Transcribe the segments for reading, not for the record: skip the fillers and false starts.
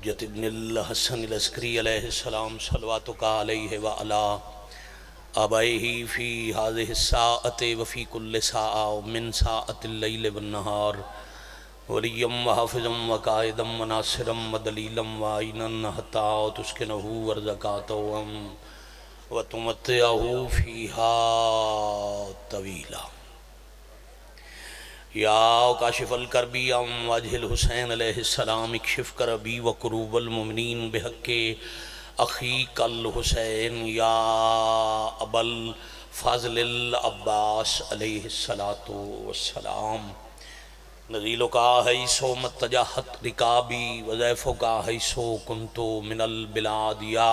حجت ابن الحسن العسکری علیہ السلام صلواتک علیہ وعلا آبائہ فی هذه الساعة وفی کل ساعة من ساعة اللیل والنہار ولیم وحافظم وقائدم وناصرم ودلیلم وعینن حتی تسکنہو ورزقاتہم وتمتعہو فیہا طویلا یا کاشف الکربی ام وجہ الحسین علیہ السلام اکشف کربی وقروب المؤمنین بحق اخیق الحسین یا ابل فضل العباس علیہ السلام نزیل کا حیثو متجاہت رکابی وضیف کا حیثو کنتو من البلاد یا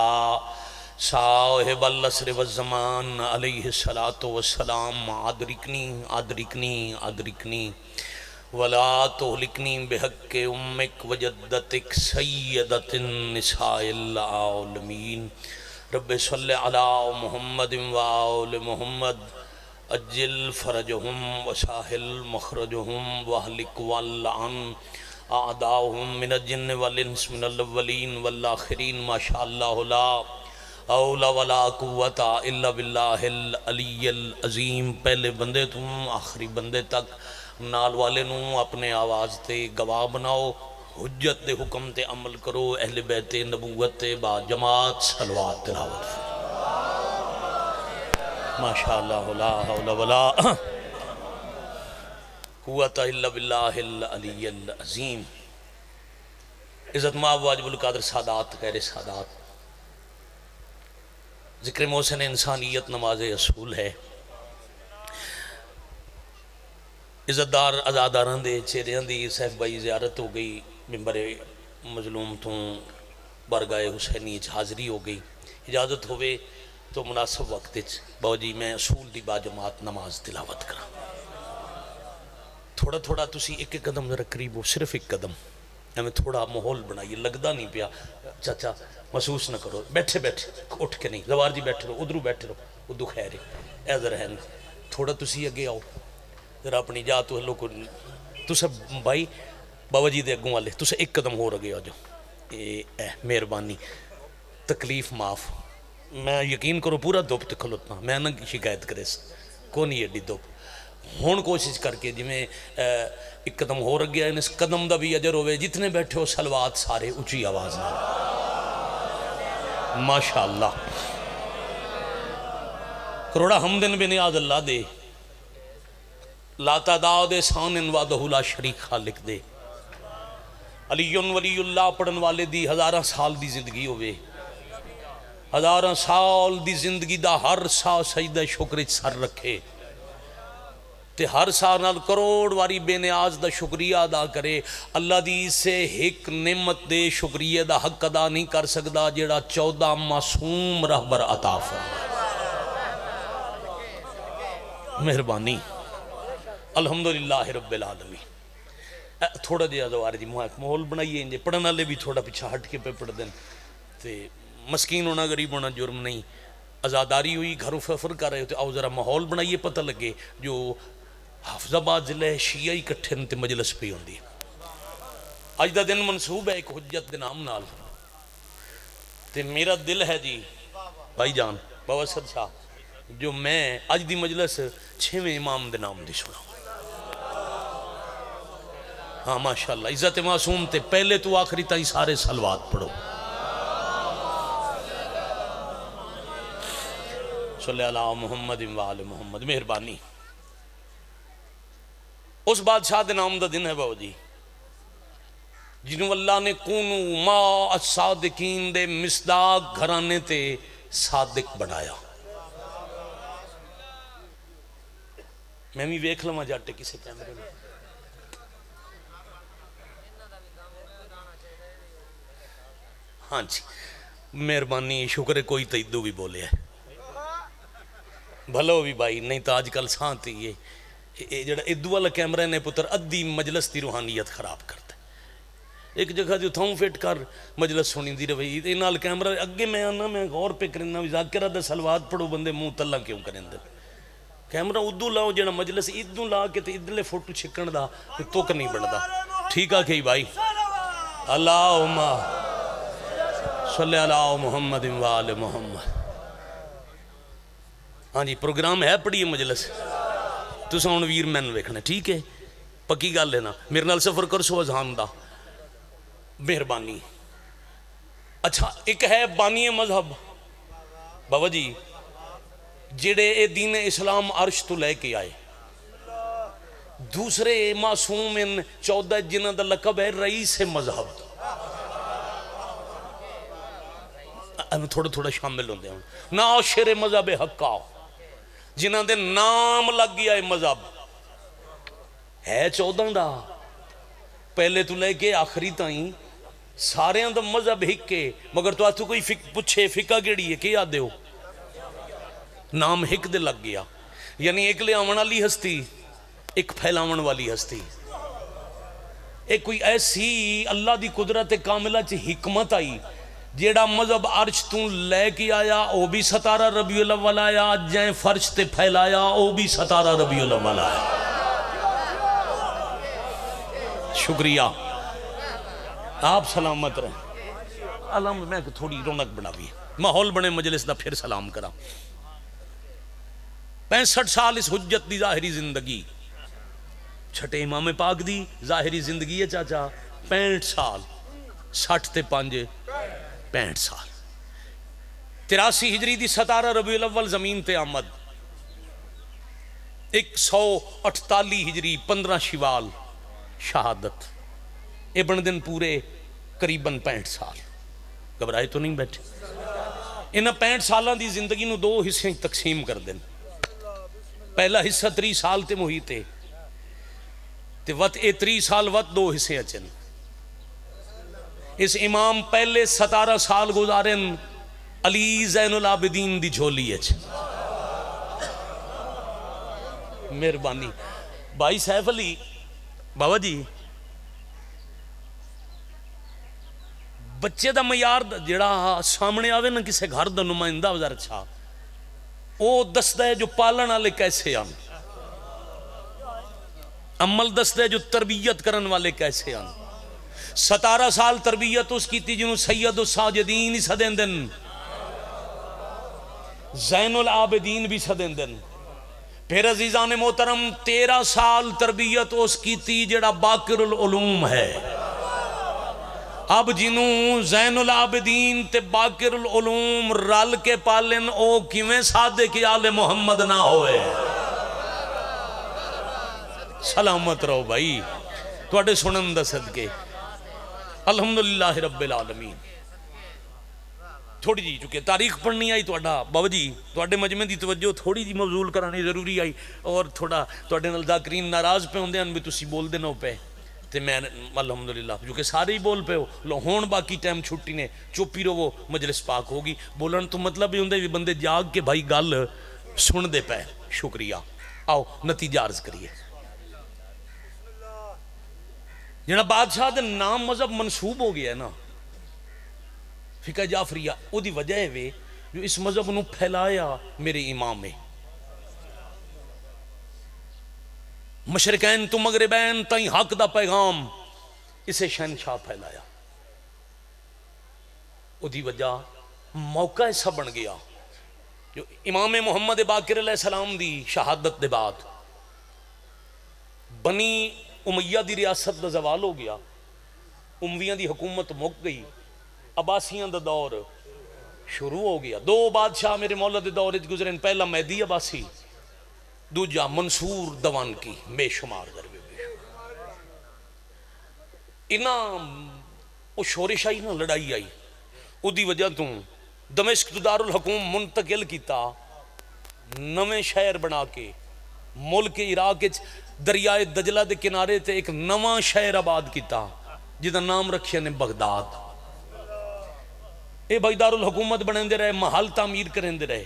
صاحب العصر والزمان علیہ السلام ادرکنی ولا تہلکنی بحق امک وجدتک سیدت النساء العالمین رب صلی علی محمد وآل محمد اجل فرجہم وساہل مخرجہم واہلک واللعن اعداؤہم من الجن والانس من الاولین والآخرین ماشاءاللہ لا اولا ولا قوت الا باللہ العلی العظیم پہلے بندے تم آخری بندے تک نال والے نوں اپنے آواز تے گواہ بناؤ حجت دے حکم تے عمل کرو اہل بیت نبوت تے با جماعت صلوات تلاوت ماشاءاللہ لا حول ولا قوت الا باللہ العلی العظیم عزت مآب واجب القادر سادات غیر سادات ذکر محسن انسانیت نماز اصول ہے عزتدار ازاداران دے چہریاں دی صاحب بھائی زیارت ہو گئی ممبر مظلوم تو برگاہ حسینی حاضری ہو گئی اجازت ہوئے تو مناسب وقت باو جی میں اصول دی با جماعت نماز تلاوت کرا تھوڑا تھوڑا تسی ایک قدم ذرا قریب ہو صرف ایک قدم ہمیں تھوڑا ماحول بنائیے لگدا نہیں پیا چاچا محسوس نہ کرو بیٹھے بیٹھے اٹھ کے نہیں زوار جی بیٹھے رہو ادھروں بیٹھے رہو ادھو خیر ہے ادھر ہے تھوڑا تسی اگے آؤ ذرا اپنی جا تو ہلو کو تسا بھائی بابا جی دے اگوں والے تسا ایک قدم ہو رگے آ جاؤ مہربانی تکلیف معاف میں یقین کرو پورا دوپ تے کھلوتنا میں نہ شکایت کرے کون ہی ایڈی دوپ ہون کوشش کر کے جی میں ایک قدم ہو رگیا اس قدم دا بھی اجر ہوئے جتنے بیٹھے ہو صلوات سارے اچھی آواز نہ ماشاءاللہ کروڑا حمدن بنیاد اللہ دے لا تعداد سان وعدہ لا شریک خالق دے علی ولی اللہ پڑھن والے دی ہزاراں سال دی زندگی ہوئے ہزاراں سال دی زندگی دا ہر سا سجدہ شکر سر رکھے تے ہر سال کروڑ واری بے نیاز دا شکریہ ادا کرے اللہ دی سے ایک نعمت دے شکریہ دا حق ادا نہیں کر سکدا جیڑا 14 معصوم رہبر عطا فرمائے مہربانی الحمدللہ رب العالمین تھوڑا جہا دوار جی ماحول بنائیے انجے پڑھن والے بھی تھوڑا پیچھا ہٹ کے پہ پڑھ دیں تے مسکین ہونا غریب ہونا جرم نہیں ازاداری ہوئی گھروں ففر کر رہے ہوتے آؤ ذرا ماحول بنائیے پتہ لگے جو حافظ آباد ضلع شیعہ اکٹھے تے مجلس پہ ہوندی اج دا دن منصوب ہے ایک حجت دے نام نال تے میرا دل ہے جی بھائی جان بابا صد صاحب جو میں اج دی مجلس 6ویں امام دے نام دی سنا ہاں ماشاءاللہ عزت معصوم تے پہلے تو آخری تائی سارے صلوات پڑھو صلی اللہ محمد وآل محمد مہربانی اس بادشاہ دے نام دا دن ہے باو جی جنہوں اللہ نے کونو ما الصادقین دے مصداق گھرانے تے صادق بنایا میں بھی ویکھ لما جاٹے کسے کیمرے میں ہاں جی مہربانی شکر ہے کوئی تیدو بھی بولے ہے بھلو بھی بھائی نہیں تو آج کل سانتی یہ جڑا ادو والا کیمرہ نے پتر ادھی مجلس دی روحانیت خراب کرتا ہے ایک جگہ جو تھاؤں فٹ کر مجلس سنی دی روئی یہ نال کیمرہ اگے میں آنا میں غور پہ کرنا بھی ذاکرہ دا سلوات پڑھو بندے منہ تلہ کیوں کریں دے کیمرہ ادو لاؤ جڑا مجلس ادو لا کے تے ادلے فوٹو چھکن دا تو نہیں بڑھ دا ٹھیک ہے کہ بھائی اللہم صلی اللہ محمد و آل محمد. ہاں جی پروگرام ہے پڑھیے مجلس تسا ہوں ویر مین ویکھنا ٹھیک ہے پکی گل ہے نا میرے نال سفر کر سو اذان دا مہربانی. اچھا ایک ہے بانی مذہب بابا جی جڑے اے دین اسلام عرش تو لے کے آئے. دوسرے معصوم ان 14 جنہ دا لقب ہے رئیس مذہب. تھوڑا تھوڑا شامل ہوندے ہیں ناشر مذہب حقا جنہ دے نام لگ گیا ہے مذہب ہے 14 دا پہلے تو لے کے آخری تائیں سارے دا مذہب ہک کے مگر تو آتو کوئی پوچھے فقہ کیڑی ہے کیا دے ہو نام ہک دے لگ گیا. یعنی ایک لے آمن والی ہستی ایک پھیلاون والی ہستی ایک کوئی ایسی اللہ دی قدرت کاملہ چ حکمت آئی جیڑا مذہب عرش تو لے کے آیا او بھی 17 ربیع الاول آیا جائیں فرش تے پھیلایا او بھی 17 ربیع الاول آیا. شکریہ آپ سلامت رہیں. علم میں تھوڑی رونق بنا بھی ماحول بنے مجلس دا پھر سلام کرا. 65 سال اس حجت دی ظاہری زندگی چھٹے امام پاک دی ظاہری زندگی ہے چاچا 65 سال 60 تے 5 65 سال 83 ہجری دی 17 ربیع الاول زمین تے آمد 148 ہجری 15 شوال شہادت ابن دن پورے قریباً 65 سال. گھبرائے تو نہیں بیٹھے انہاں 65 سالاں دی زندگی نو 2 حصے تقسیم کر دیں. پہلا حصہ 3 سال تے محیطے تے وقت 3 سال وقت 2 حصے اچن. اس امام پہلے 17 سال گزارن علی زین العابدین دی جھولی اچ. مہربانی بھائی سیف علی بابا جی بچے دا معیار جڑا سامنے آوے نا کسے گھر دا نمائندہ وزار اچھا او دستا ہے جو پالن والے کیسے آن عمل دستا ہے جو تربیت کرن والے کیسے آن. 17 سال تربیت اس کی تھی جنہوں سید الساجدین ہی سدین دن زین العابدین بھی سدین دن. پھر عزیزان محترم 13 سال تربیت اس کی تھی جڑا باقر العلوم ہے. اب جنہوں زین العابدین تے باقر العلوم رل کے پالن او کیویں سادے کی آل محمد نہ ہوئے. سلامت رہو بھائی توڑے سنن دا صدقے الحمدللہ رب العالمین. تھوڑی جی چکے تاریخ پڑھنی آئی توڑا بابا جی توڑے مجمع دی توجہ تھوڑی جی مبذول کرانی ضروری آئی اور تھوڑا توڑے نال ذاکرین ناراض پہ ہوندے ہیں بھی تسی بول دینا پہ تے میں الحمدللہ جو کہ سارے ہی بول پہ ہو لو ہون باقی ٹائم چھٹی نے چوپی رو وہ مجلس پاک ہوگی بولن تو مطلب ہی ہوندے بھی بندے جاگ کے بھائی گل سن دے پہ. شکریہ آؤ نتیجہ عرض کریے. جنہا بادشاہ دے نام مذہب منصوب ہو گیا ہے نا فقہ جعفریہ او دی وجہ ہے وے جو اس مذہب نو پھیلایا میرے امام ہے. مشرقین تو مغربین تائیں حق دا پیغام اسے شہنشاہ پھیلایا. او دی وجہ موقع ایسا بن گیا جو امام محمد باقر علیہ السلام دی شہادت دے بعد بنی امیہ دی ریاست دا زوال ہو گیا. امویاں دی حکومت مک گئی. عباسیاں دا دور شروع ہو گیا. 2 بادشاہ میرے مولا دے دور گزرین پہلا مہدی عباسی دوجا منصور دوان کی بے شمار ضربے بے شمار. او شورش آئی نا لڑائی آئی او دی وجہ تو دمشق دارالحکوم منتقل کیتا نویں شہر بنا کے ملک عراق دریائے دجلہ دے کنارے تے ایک نواں شہر آباد کیتا جدا نام رکھیا نے بغداد. اے بھائی دارالحکومت بنیں دے رہے محل تعمیر کریں دے رہے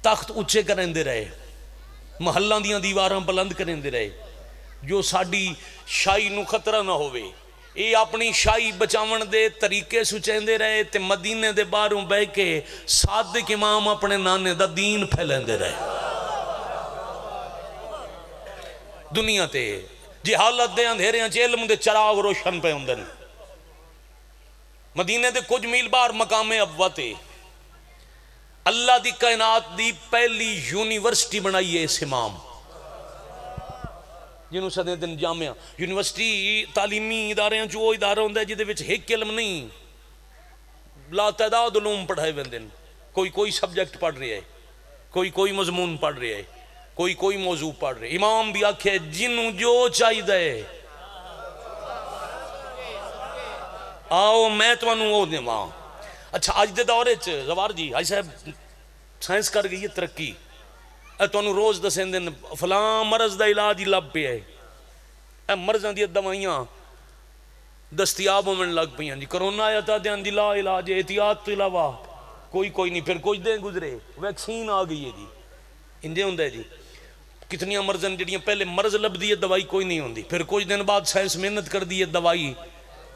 تخت اچھے کریں دے رہے محلہ دیاں دیواراں بلند کریں دے رہے جو ساڑی شاہی نو خطرہ نہ ہوئے. اے اپنی شاہی بچاون دے طریقے سچیں دے رہے تے مدینے دے باروں بہ کے صادق امام اپنے نانے دا دین پھیلیں دے رہے. دنیا تے جہالت دے اندھیرے ہیں علم دے چراغ روشن پہ ہوندن. مدینے دے کچھ میل باہر مقام ابوت ہے، اللہ دی کائنات دی پہلی یونیورسٹی بنائی ہے اس امام، جنہوں سدے دن جامعہ یونیورسٹی تعلیمی ادارے ہیں، جو وہ ادارہ ہوندہ ہے جدے وچ ایک علم نہیں، لا تعداد علوم پڑھائے ویندن، کوئی سبجیکٹ پڑھ رہے ہے، کوئی مضمون پڑھ رہے ہے، کوئی موضوع پڑھ رہے. امام بھی آکھے جنوں جو چاہی دے آؤ میں تمہوں وہ دیواں. اچھا اج دے دورے زوار جی حاجی صاحب سائنس کر گئی ہے ترقی، تمہوں روز دسیں دن فلاں مرض دا علاج ہی لب پہ ہے، اے مرضاں دی دوائیاں دستیاب ہونے لگ پہ ہیں جی. کرونا آیا تھا دیان دی لا علاج احتیاط تو علاوہ کوئی نہیں. پھر کچھ دن گزرے ویکسین آ گئی ہے جی، انجے ہوندہ ہے جی. کتنی مرضاں جڑیاں پہلے مرض لب دی ہے دوائی کوئی نہیں ہوندی، پھر کچھ دن بعد سائنس محنت کر دی ہے دوائی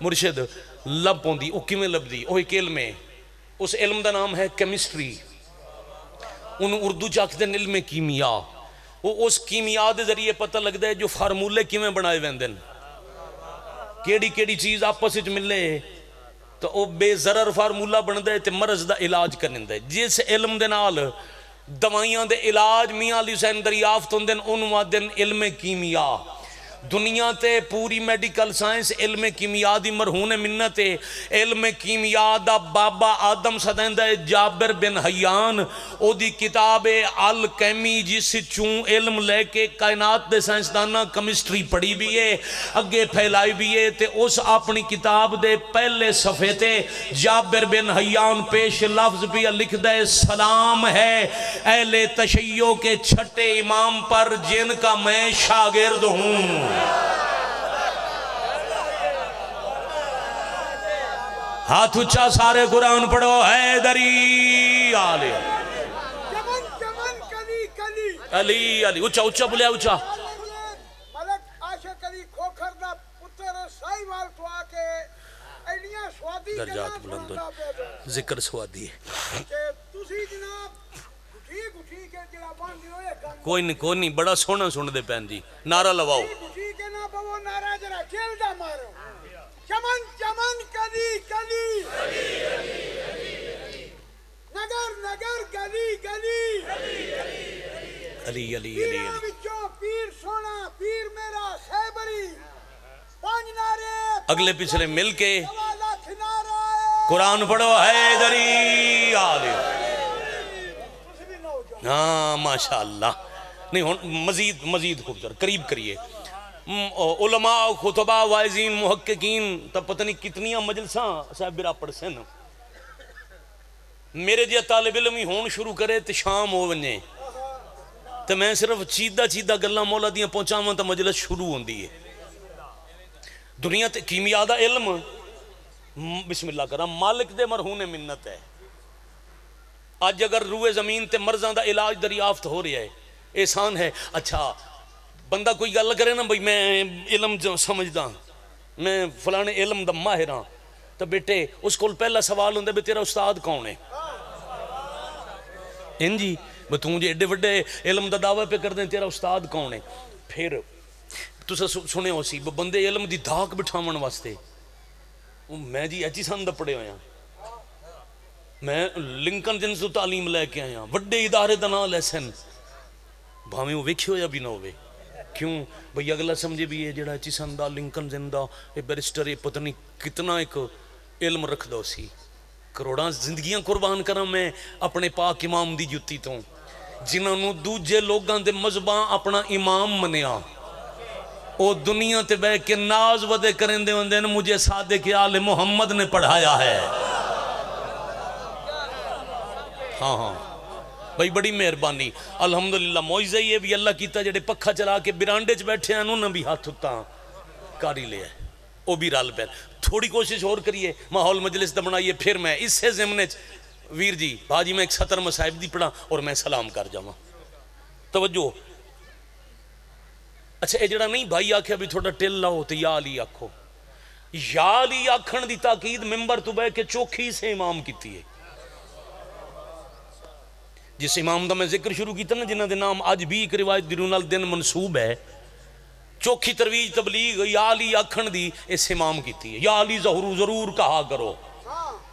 مرشد لب ہوندی. وہ کیویں لب دی؟ وہ ایک علم ہے، اس علم دا نام ہے کیمسٹری، انہوں اردو چاکتے ہیں علم کیمیا. وہ اس کیمیا دے ذریعے پتہ لگتا ہے جو فارمولے کیویں بنائے ویندن، کیڑی چیز آپس وچ ملے تو وہ بے ضرر فارمولہ بنتا ہے تے مرض دا علاج کرندا ہے. جس علم دے نال دوائیاں دے علاج میاں علی حسین دریافت ہوندے انہوں دن علم کیمیا. دنیا تے پوری میڈیکل سائنس علم کیمیا دی مرہون منت ہے. علم کیمیا دا بابا آدم سدیندہ ہے جابر بن حیان، او دی کتاب الکیمی جس چون علم لے کے کائنات دے سائنسدانہ کیمسٹری پڑھی بھی ہے اگے پھیلائی بھی ہے. تے اس اپنی کتاب دے پہلے صفحے تے جابر بن حیان پیش لفظ بھی لکھ دے سلام ہے اہل تشیع کے چھٹے امام پر جن کا میں شاگرد ہوں. ہاتھ اچھا سارے قرآن پڑھو حیدری آلے علی علی اچھا بلیا اچھا ملک عاشق علی کھوکھر دا پتر سائی وال تو آکے اینیاں سوادی درجات بلند ذکر سوادی ہے کہ تُسی جناب گھٹی کے جڑا بان دیو یہ گان کوئی نہیں بڑا سونا سن دے پین جی نعرہ لواؤ گھٹی کے نا بابو نعرہ جڑا جیل دا مارو چمن کلی نگر گلی علی پیرہ وچوں پیر سونا پیر میرا خیبری پانچ نعرے اگلے پچھلے مل کے لاکھ نعرہ قرآن پڑھو حیدری آلے. ہاں ماشاءاللہ نہیں ہون مزید خوبصورت قریب کریے. علماء خطبہ وائزین محققین تب پتہ نہیں کتنیاں مجلساں صاحب برا پڑھ سن. میرے جی طالب علمی ہون شروع کرے تو شام ہو ونجے تو میں صرف چیدہ گلاں مولا دیاں پہنچاواں تو مجلس شروع ہوندی ہے. دنیا تے کیمیا دا علم بسم اللہ کرام مالک دے مرہون منت ہے. آج اگر روئے زمین تے مرضاں دا علاج دریافت ہو رہا ہے احسان ہے. اچھا بندہ کوئی گل کرے نا بھئی میں علم سمجھدا میں فلانے علم دا ماہر ہاں تو بیٹے اس کو پہلا سوال ہوندے بھی تیرا استاد کون ہے ان جی تو مجھے ایڈے وڈے علم دا دعوی پہ کر دیں تیرا استاد کون ہے. پھر تسا سنے ہو سی بندے علم دی دھاک بٹھاون واسطے میں جی ایچی سند پڑے ہویا میں لنکن جنس تعلیم لے کے آیا وڈے ادارے دا نام لیسن بھاویں وہ ویکھے ہویا بھی نہ ہوئے. کیوں بھئی اگلا سمجھے بھی یہ جڑا ایچی سندہ لنکن زندہ یہ بیرسٹر یہ پتہ نہیں کتنا ایک علم رکھ دو سی. کروڑاں زندگیاں قربان کروں میں اپنے پاک امام دی جتی تو جنہوں نے دوجے لوگاں دے مذہباں اپنا امام منیا او دنیا تے بے کے ناز ودے کریں دے ہوندے مجھے صادق آل محمد نے پڑھایا ہے. ہاں بھائی بڑی مہربانی الحمدللہ معجزہ یہ بھی اللہ کیتا جڑے پکھا چلا کے برانڈے چ بیٹھے ہیں انہوں نے بھی ہاتھ اٹھا کاری لیا ہے وہ بھی رل پیر. تھوڑی کوشش اور کریے ماحول مجلس دا بنائیے. پھر میں اس سے ضمن ویر جی بھاجی میں ایک 70 مصائب دی پڑھا اور میں سلام کر جاواں. توجہ اچھا اے جڑا نہیں بھائی آکھیا بھی تھوڑا ٹل لاؤ تو یا علی آکھو. یا علی آکھن دی تاکید ممبر تو بے کے چوکھی سے امام کیتی ہے. جس امام دا میں ذکر شروع کیتا نا جنہ دے نام آج بھی ایک روایت درونال دن منصوب ہے چوکھی ترویج تبلیغ یا علی آکھن دی اس امام کیتی ہے. یا علی ضرور کہا کرو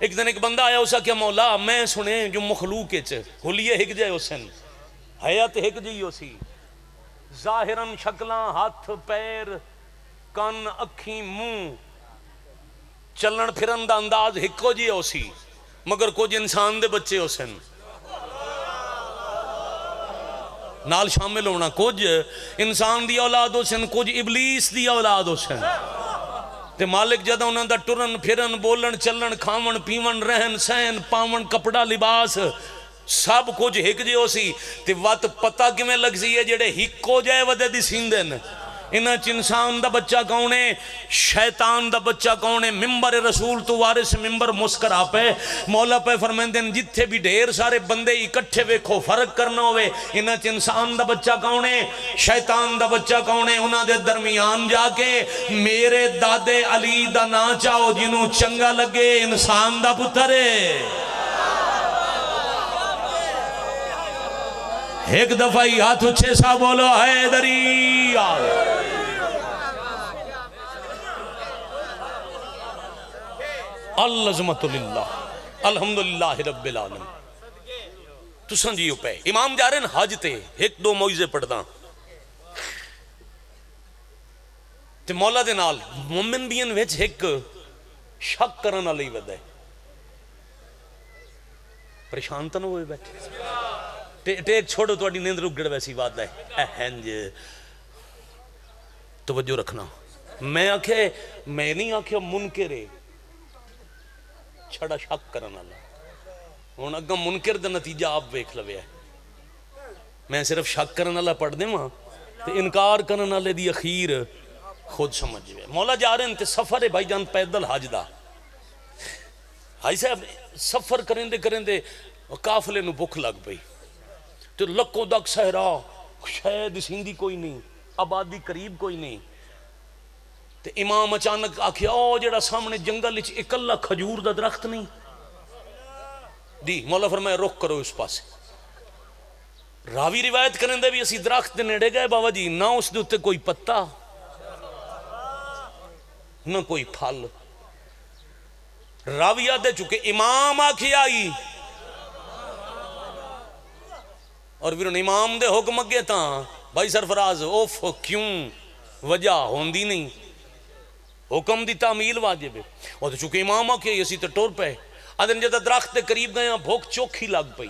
ایک دن ایک بندہ آیا اسا کیا مولا میں سنے جو مخلوق حلیے ہک جائے اسن حیات ہک جی اسی ظاہراً شکلاں ہاتھ پیر کن اکھیں منہ چلن پھرن دا انداز ہکو جی اسی مگر کچھ انسان دے بچے اسن نال شامل ہونا کچھ انسان دی اولاد اسن کچھ ابلیس دی اولاد اسن تے مالک جدہ انہاں دا ٹرن پھرن بولن چلن کھاون پیون رہن سہن پاون کپڑا لباس سب کچھ ہک جے ہو سی تے وقت پتہ کیویں لگ سی ہے جڑے ہکو جائے ودے دی سیندن انہاں چ انسان دا بچہ کون ہے شیطان دا بچہ کون ہے ممبر رسول تو وارث ممبر مسکرا پہ مولا پہ فرمیندے جتھے بھی ڈھیر سارے بندے اکٹھے ویکھو فرق کرنا ہوئے انہاں چ انسان دا بچہ کون ہے شیطان دا بچہ کون ہے انہاں دے درمیان جا کے میرے دادے علی دا نا چاہو جنوں چنگا لگے انسان دا پتر ہے ایک دفعہ ہی ہاتھ اچھے سا بولو حیدری العظمت للہ الحمدللہ رب العالمین تو سنجیو پہ امام جا رہے ہیں حج تے ایک دو موعظے پڑھدا تے مولا دے نال مومن بیان وچ ایک شک کرن والی ود ہے پریشان تو نہ ہوئے بیٹھے ٹیک چھوڑو تو اڈی نیند رک گڑ ویسی بات ہے اہنج توجہ رکھنا میں آکھے میں نہیں آکھے منکرے چھڑا شک کرنا اللہ ہون اگا منکر دا نتیجہ آپ ویکھ لوے ہے میں صرف شک کرنا اللہ پڑھ دیں وہاں تے انکار کرنا اللہ دی اخیر خود سمجھ گئے مولا جا رہے ہیں تے سفر ہے بھائی جان پیدل حج دا حاج صاحب سفر کریں دے قافلے نو بھوک لگ پئی تو لکو دک صحرا شاید سیندی کوئی نہیں آبادی قریب کوئی نہیں تے امام اچانک آکھیا او جڑا سامنے جنگل وچ اکلا کھجور دا درخت نہیں دی مولا فرمایا رخ کرو اس پاس راوی روایت کریں دے بھی اسی درخت دے نیڑے گئے بابا جی نہ اس دے اتے کوئی پتا نہ کوئی پھل راوی آدھے چکے امام آکھی آئی اور پھر امام دے حکم اگے تاں بھائی سرفراز اوف کیوں وجہ ہوندی نہیں حکم دی تعمیل واجب ہے اور تو چونکہ امام آکے اسی تے ٹور پہ آدھن جدہ درخت دے قریب گئے بھوک چوکھی لگ پئی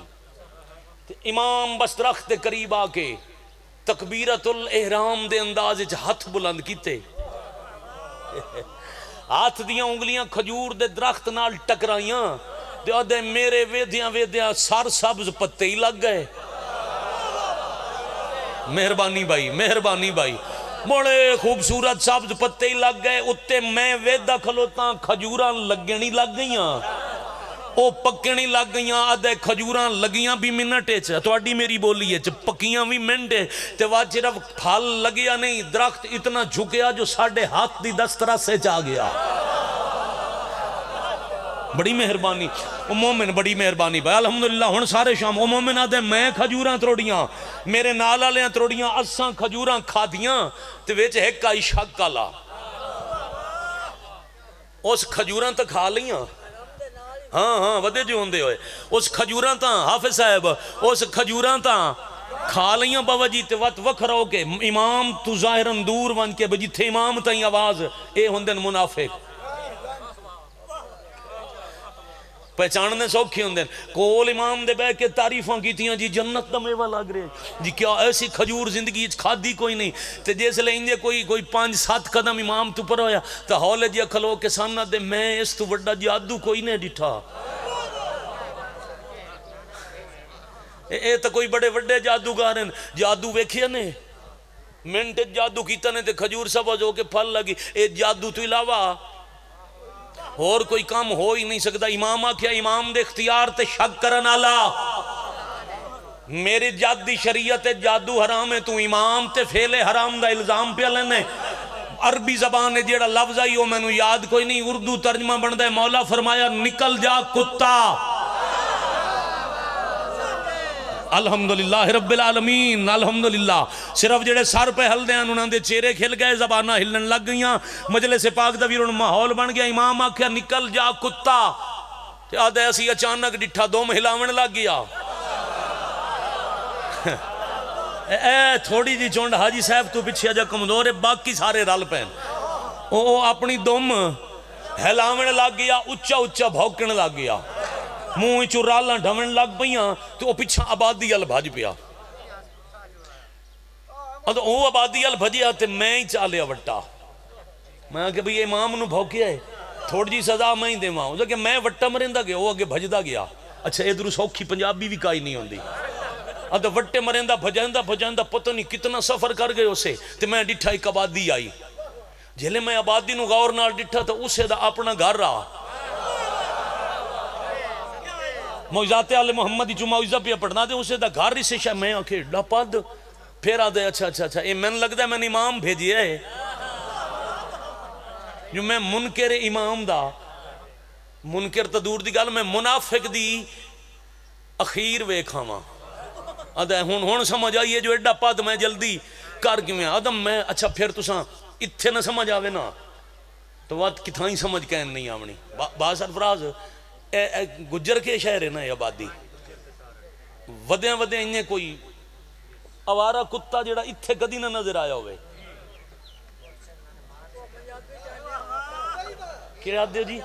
امام بس درخت دے قریب آکے تکبیرت الاحرام دے انداز ہاتھ بلند کیتے ہاتھ دیاں انگلیاں کھجور دے درخت نال ٹکرائیاں دے آدھے میرے ویدیاں سر سبز پتے ہی لگ گئے مہربانی بھائی بڑے خوبصورت سبز پتے ہی لگ گئے اتے میں ویدہ کھلوتا کھجوران لگنی لگ گئیاں او پکینی لگ گئیاں آدھے کھجوران لگیاں بھی منٹے چھے تو اڈی میری بولی ہے پکیاں بھی منٹے تے واج صرف پھل لگیا نہیں درخت اتنا جھکیا جو ساڑھے ہاتھ دی دسترہ سے جا گیا بڑی مہربانی او مومن بڑی مہربانی بھائی الحمدللہ ہن سارے شام او مومن آدھے میں کھجوراں تروڑیاں میرے نالا لیاں تروڑیاں اساں کھجوراں کھا دیاں تے ویچ ایک کا شک کالا اس کھجوراں تا کھا لیاں ہاں ودے جو ہوندے ہوئے اس کھجوراں تا حافظ صاحب اس کھجوراں تا کھا لیاں بابا جی تے وقت وکھ رہو کے امام تو ظاہراً دور ون کے بجی تھے امام تا ہی آواز اے ہوندن منافق پہچاننے سوکھی ہوندے کول امام دے بے کے تعریفاں کیتیاں جی جنت دا میوہ لگ رہے جی کیا ایسی کھجور زندگی کھادی کوئی نہیں تے جیسے لے اندے کوئی 5-7 قدم امام تو پر ہویا تا ہولے جی کھلو کے سامنا دے میں اس تو بڑا جادو کوئی نہیں ڈٹھا اے تا کوئی بڑے وڈے جادوگار ہیں جادو ویکھیا نے منٹ جادو کیتا نے تے کھجور سب جو کے پھل لگی اے جادو تو علاوہ اور کوئی کام ہو ہی نہیں سکتا امام آکھیا امام دے اختیار تے شک کرن آلا میری جادی شریعت جادو حرام ہے تو امام تے فعل حرام دا الزام پہ لینے عربی زبان ہے جیڑا لفظ آئی ہو میں نو یاد کوئی نہیں اردو ترجمہ بن دے مولا فرمایا نکل جا کتا الحمدللہ رب العالمین الحمدللہ صرف جڑے سر پہ ہل دیاں انہاں دے چہرے کھل گئے زبانہ ہلن لگ گئیاں مجلس پاک دا ویرون ماحول بن گیا امام آکھیا نکل جا کتا تے آدھے اسی اچانک ڈٹھا دوم ہلاون لگ گیا اے تھوڑی دی چونڈ حاجی صاحب تو پیچھے جا کمزور ہے باقی سارے رل پین او اپنی دوم ہلاون لگ گیا اچا اچا بھوکن لگ گیا منہ چو رالاں ڈھون لگ پئیاں تو پیچھا آبادی ال بھج پیا ادھا او آبادی ال بھجیا تے میں ہی چالیا وٹا میں کہ بھئی امام نو بھوکیا ہے تھوڑ جی سزا میں ہی دے ماں کہ میں وٹا مرندہ گیا وہ اگے بھجدہ گیا اچھا ادھر سوکھی پنجابی بھی کائی نہیں ہوندی ادھا وٹے مرندہ بھجندہ پتہ نہیں کتنا سفر کر گئے اسے تے میں ڈٹھا ایک آبادی آئی جھلے میں آبادی نو غور نال ڈٹھا تو اسے دا اپنا گھر رہا معجزات آل محمد جو معجزہ پہ پڑھنا دے اسے دا گھر اسے شاہ میں آکے ڈپاد پھر آدھے اچھا اے میں لگ دا میں نے امام بھیجی ہے جو میں منکر امام دا منکر تا دور دی گل میں منافق دی اخیر ویکھا ماں آدھے ہون سمجھ آئیے جو ایڈا پاد میں جلدی کر کیوں ہیں آدھے میں اچھا پھر تساں اتھے نہ سمجھ آوے نا تو وقت کتھائیں سمجھ کہن نہیں آونی بعض سرفراز گجر کے شہر ہے نا یہ آبادی ودیں انہیں کوئی آوارہ کتا جڑا اتھے کدی نہ نظر آیا ہوئے کیا یاد دیو جی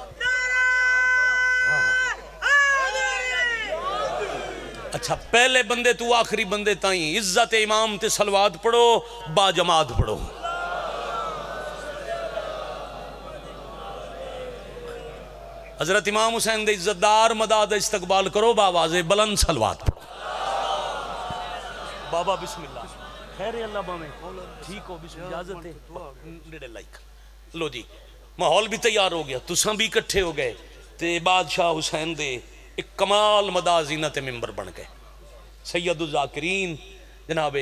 اچھا پہلے بندے تو آخری بندے تائیں عزت امام تے صلوات پڑھو با جماعت پڑھو حضرت امام حسین دے عزتدار مداد استقبال کرو باواز بلند صلوات پڑھو بابا بسم اللہ خیر اللہ بامے ٹھیک ہو بسم اجازت ہے نیڑے لائک لو جی ماحول بھی تیار ہو گیا تساں بھی اکٹھے ہو گئے تے بادشاہ حسین دے ایک کمال مدا زینت ممبر بن گئے سید الذاکرین جناب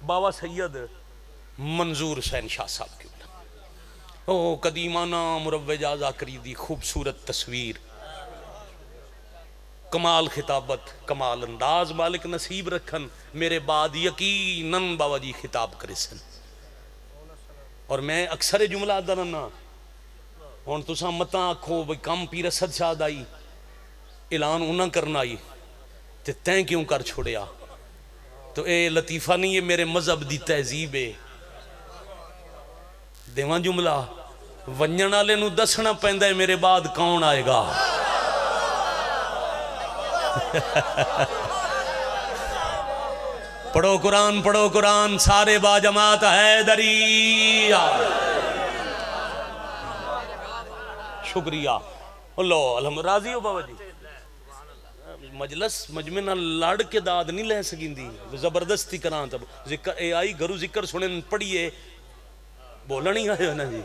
بابا سید منظور حسین شاہ صاحب کی او قدیمانہ مروجہ ذاکری دی خوبصورت تصویر کمال خطابت کمال انداز مالک نصیب رکھن میرے بعد یقیناً بابا جی خطاب کرے سن اور میں اکثر جملہ دننا ہون تساں متاں آکھو بھئی کم پیر اسد شاد آئی اعلان انہاں کرنا آئی تے تین کیوں کر چھوڑیا تو اے لطیفہ نہیں ہے میرے مذہب دی تہذیب ہے دیوان جملہ ونجن والے نو دسنا پیندا ہے میرے بعد کون آئے گا پڑھو قرآن سارے با جماعت حیدری شکریہ اللہ الحمد راضی ہو بابا جی مجلس مجمع نہ لڑ کے داد نہیں لے سکیں زبردستی کران تب ذکر اے آئی گھرو ذکر سنن پڑھئے بولا نہیں آئے ہو نا جی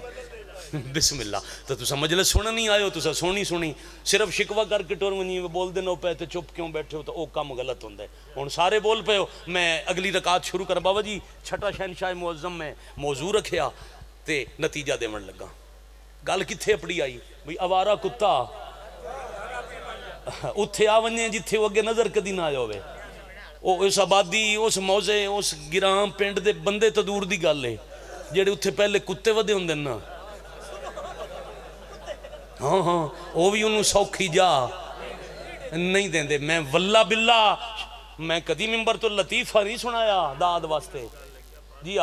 بسم اللہ تو تسا مجلس سننا نہیں آئے ہو تسا سونی صرف شکوہ کر کے ٹور منی بول دینا پہ تے چپ کیوں بیٹھے ہو تو او کام غلط ہوندہ ہے ان سارے بول پہ ہو میں اگلی رکعت شروع کر بابا جی چھٹا شہنشاہ معظم میں موضوع رکھیا تے نتیجہ دے من لگا گل کتھے اپڑی آئی بھئی آوارہ کتا اتھے آونیں جتھے وہ اگے نظر کدی نہ آیا ہوئے اس آبادی اس موزے اس گرام پینڈ دے بندے تو دور دی گل ہے جیڑے اتھے پہلے کتے ودے ہوں دینا ہاں وہ بھی انہوں سوکھی جا نہیں دیں دے میں واللہ باللہ میں کدی ممبر تو لطیفہ نہیں سنایا داد واسطے جی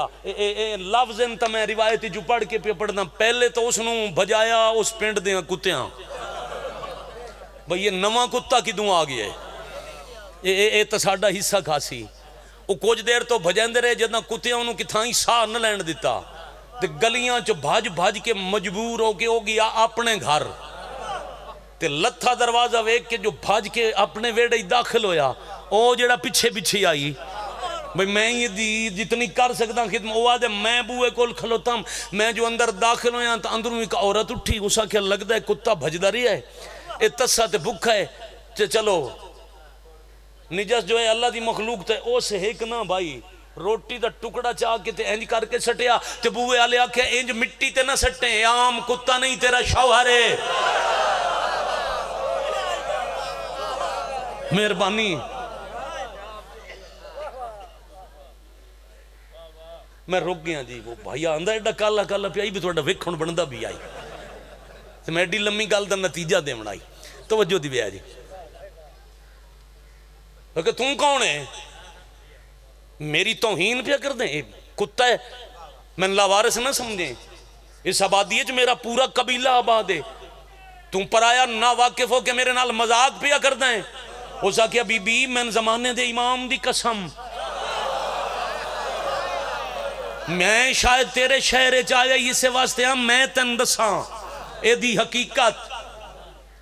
لفظ انتا میں روایتی جو پڑھ کے پڑھنا پہلے تو اس نوں بجایا اس پینڈ دیں کتیاں بھئی یہ نواں کتا کی دوں آ گیا ہے اے تساڑا حصہ کھاسی وہ کچھ دیر تو بھجندے رہے جدنا کتیاں انہوں کی تھائیں ساہ نہ لینڈ دیتا تے گلیاں چو بھاج کے مجبور ہو گیا اپنے گھر تے لتھا دروازہ ویک کے جو بھاج کے اپنے ویڑے داخل ہویا او جڑا پیچھے آئی بھئی میں یہ جتنی کر سکتا خدمت وہ آدھے میں بوئے کول کھلوتا میں جو اندر داخل ہویا تو اندروں ایک عورت اٹھی اسا کیا لگتا ہے کتا بھجدہ رہی ہے اے تسا تے بھکھا ہے چلو نجس جو ہے اللہ دی مخلوق تے او سے ایک نہ بھائی روٹی دا ٹکڑا چاہ کے تے انج کر کے سٹیا تے بوئے آلے آکھے انج مٹی تے نہ سٹیں عام کتا نہیں تیرا شوہر ہے مہربانی میں رک گیا جی وہ بھائی آندہ ایڈا کالا پی آئی بھی تھوڑا وکھن بندہ بھی آئی تو میں ایڈی لمبی گل کا نتیجہ دے بنائی توجہ دی بیا جی کہ تم کون ہے میری توہین پہ کر دیں کتا ہے میں لاوارث نہ سمجھیں اس آبادی ہے جو میرا پورا قبیلہ آباد ہے تم پرایا نہ واقف ہو کہ میرے نال مذاق پیا کر دیں اس آکھیا بی بی میں زمانے دے امام دی قسم میں شاید تیرے شہر چاہے اسے واسطے ہم میں تن دساں اے دی حقیقت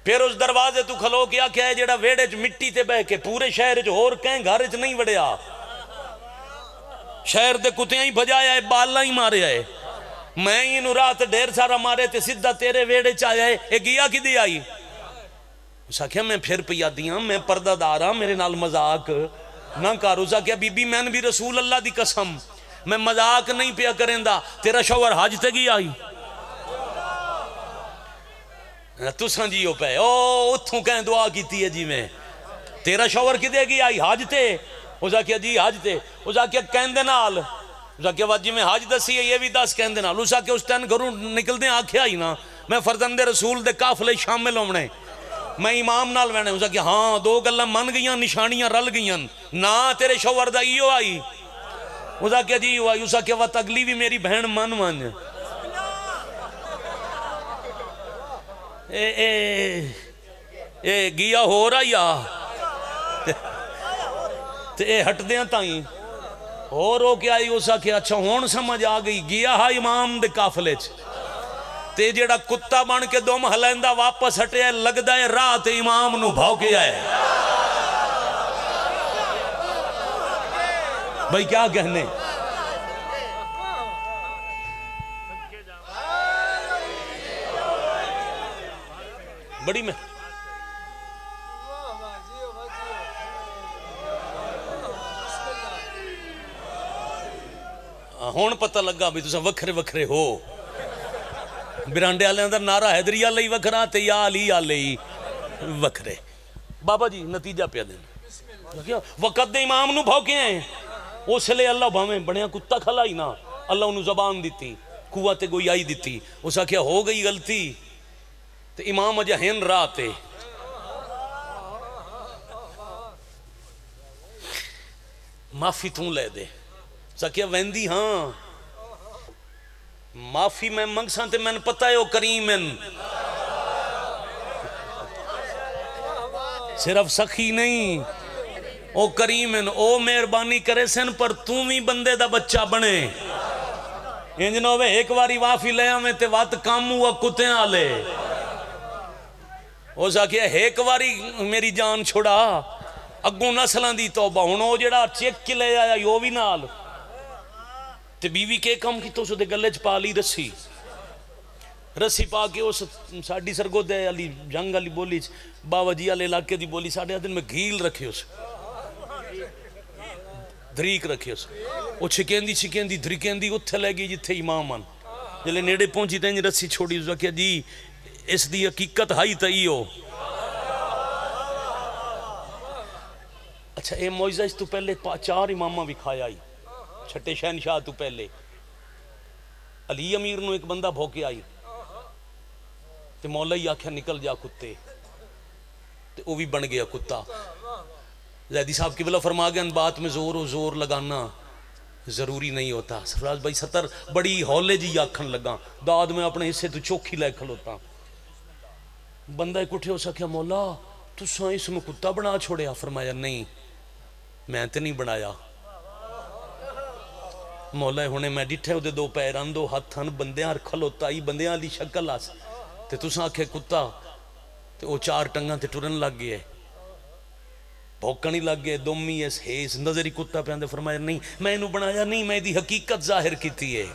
پھر اس دروازے تو کھلو کیا کیا ہے جیڑا ویڑے چ مٹی تے بہ کے پورے شہر چ ہور کہیں گھر چ نہیں وڑیا شہر دے کتیاں ہی بجایا ہے بالا ہی ماریا ہے میں ہی نو رات ڈیر سارا مارے تے سدھا تیرے ویڑے چ آیا ہے اے گیا کی دی آئی اس آکھیا میں پھر پیا دیاں میں پردہ دارا میرے نال مذاق نہ کر اس آکھیا بی بی میں بھی رسول اللہ دی قسم میں مذاق نہیں پیا کریں دا تیرا شوہر حج تے گیا آئی تو سنجیو پہ او اتھوں کہیں دعا کیتی ہے جی میں تیرا شوہر کی دے گی آئی حج تے اس آکھیا جی حج تے اس آکھیا کہیں دے نال اس آکھیا واجی میں حج دسی ہے یہ بھی دس کہیں دے نال اس آکھیا اس ٹین گھروں نکل دیں آکھیا ہی نا میں فرزند رسول دے قافلے شامل ہونے میں امام نال وینے اس آکھیا ہاں دو گلاں من گئیاں نشانیاں رل گئیاں نا تیرے شوہر دا ایو آئی اس آکھیا جی ایو آئی اس آکھیا وات اگلی بھی میری بہن من ون اے گیا ہو رہا یا تے ہٹ دیاں تائیں ہو رو کے آئی اسا کہ اچھا ہون سمجھ آ گئی گیا ہا امام دے قافلے چ تے جیڑا کتا بن کے دوم ہلیندا واپس ہٹے لگدا ہے راہ تے امام نو بھوکے آئے بھائی کیا کہنے بڑی میں ہون پتہ لگا بھی تسا وکھرے وکھرے ہو برانڈے آلے اندر نعرہ حیدری آلے ہی وکھرا تے یا علی آلے ہی وکھرے بابا جی نتیجہ پیا دینا وقت دے امام نو بھوکے ہیں اس لئے اللہ بھامیں بڑیاں کتا کھلا ہی نا اللہ انہوں زبان دیتی قوت گویائی دیتی اسا کیا ہو گئی غلطی تے امام اجا ہین راتے معافی توں لے دے سکیا ویندی ہاں معافی میں منگ سانتے میں نے پتہ ہے او کریمن صرف سخی نہیں او کریمن او مہربانی کرے سن پر توں بھی بندے دا بچہ بنے انجنوے ایک واری معافی لے ہمیں تے وات کام ہوا کتے آلے او سکیا ایک واری میری جان چھوڑا اگوں نسلان دی توبہ ہونو جڑا چیک کی لے آیا یو بھی نال تے بیوی کے کام کی تو سو دے گلے چ پا لی رسی پا کے اس ساڑی سرگو دے علی جنگ علی بولی باوا جی علی علاقے دی بولی ساڑھے دن میں گھیل رکھے اس دھریک رکھے اس وہ چھکیندی دھریکیندی اتھے لے گئی جتھے امام آن جلے نیڑے پہنچی تینج رسی چھوڑی اس وقت جی اس دی حقیقت ہائی تائیو اچھا اے موجزہ اس تو پہلے 4 امامہ بھی کھایا ہی چھٹے شہنشاہ تو پہلے علی امیر نو ایک بندہ بھوکے آئی تے مولا ہی آکھیا نکل جا کتے تے وہ بھی بن گیا کتا زیدی صاحب کی بلا فرما گیا ان بات میں زور و زور لگانا ضروری نہیں ہوتا سرفراز بھائی ستر بڑی ہولے جی آکھن لگا داد میں اپنے حصے تو چوکھی لے کھلوتا بندہ ایک اٹھے ہو سکیا مولا تو سائیں اس میں کتا بنا چھوڑیا فرمایا نہیں میں تے نہیں بنایا مولا ہونے میں ڈٹھے ہو دے 2 پیران 2 ہاتھان بندیاں کھلوتا ہی بندیاں لی شکل آس تے تو ساکھے کتا تے وہ 4 ٹنگاں تے ٹرن لگ گئے بھوکنی لگ گئے دومی اس حیث نظری کتا پہ اندے فرمایا نہیں میں انہوں بنایا نہیں میں دی حقیقت ظاہر کی تھی ہے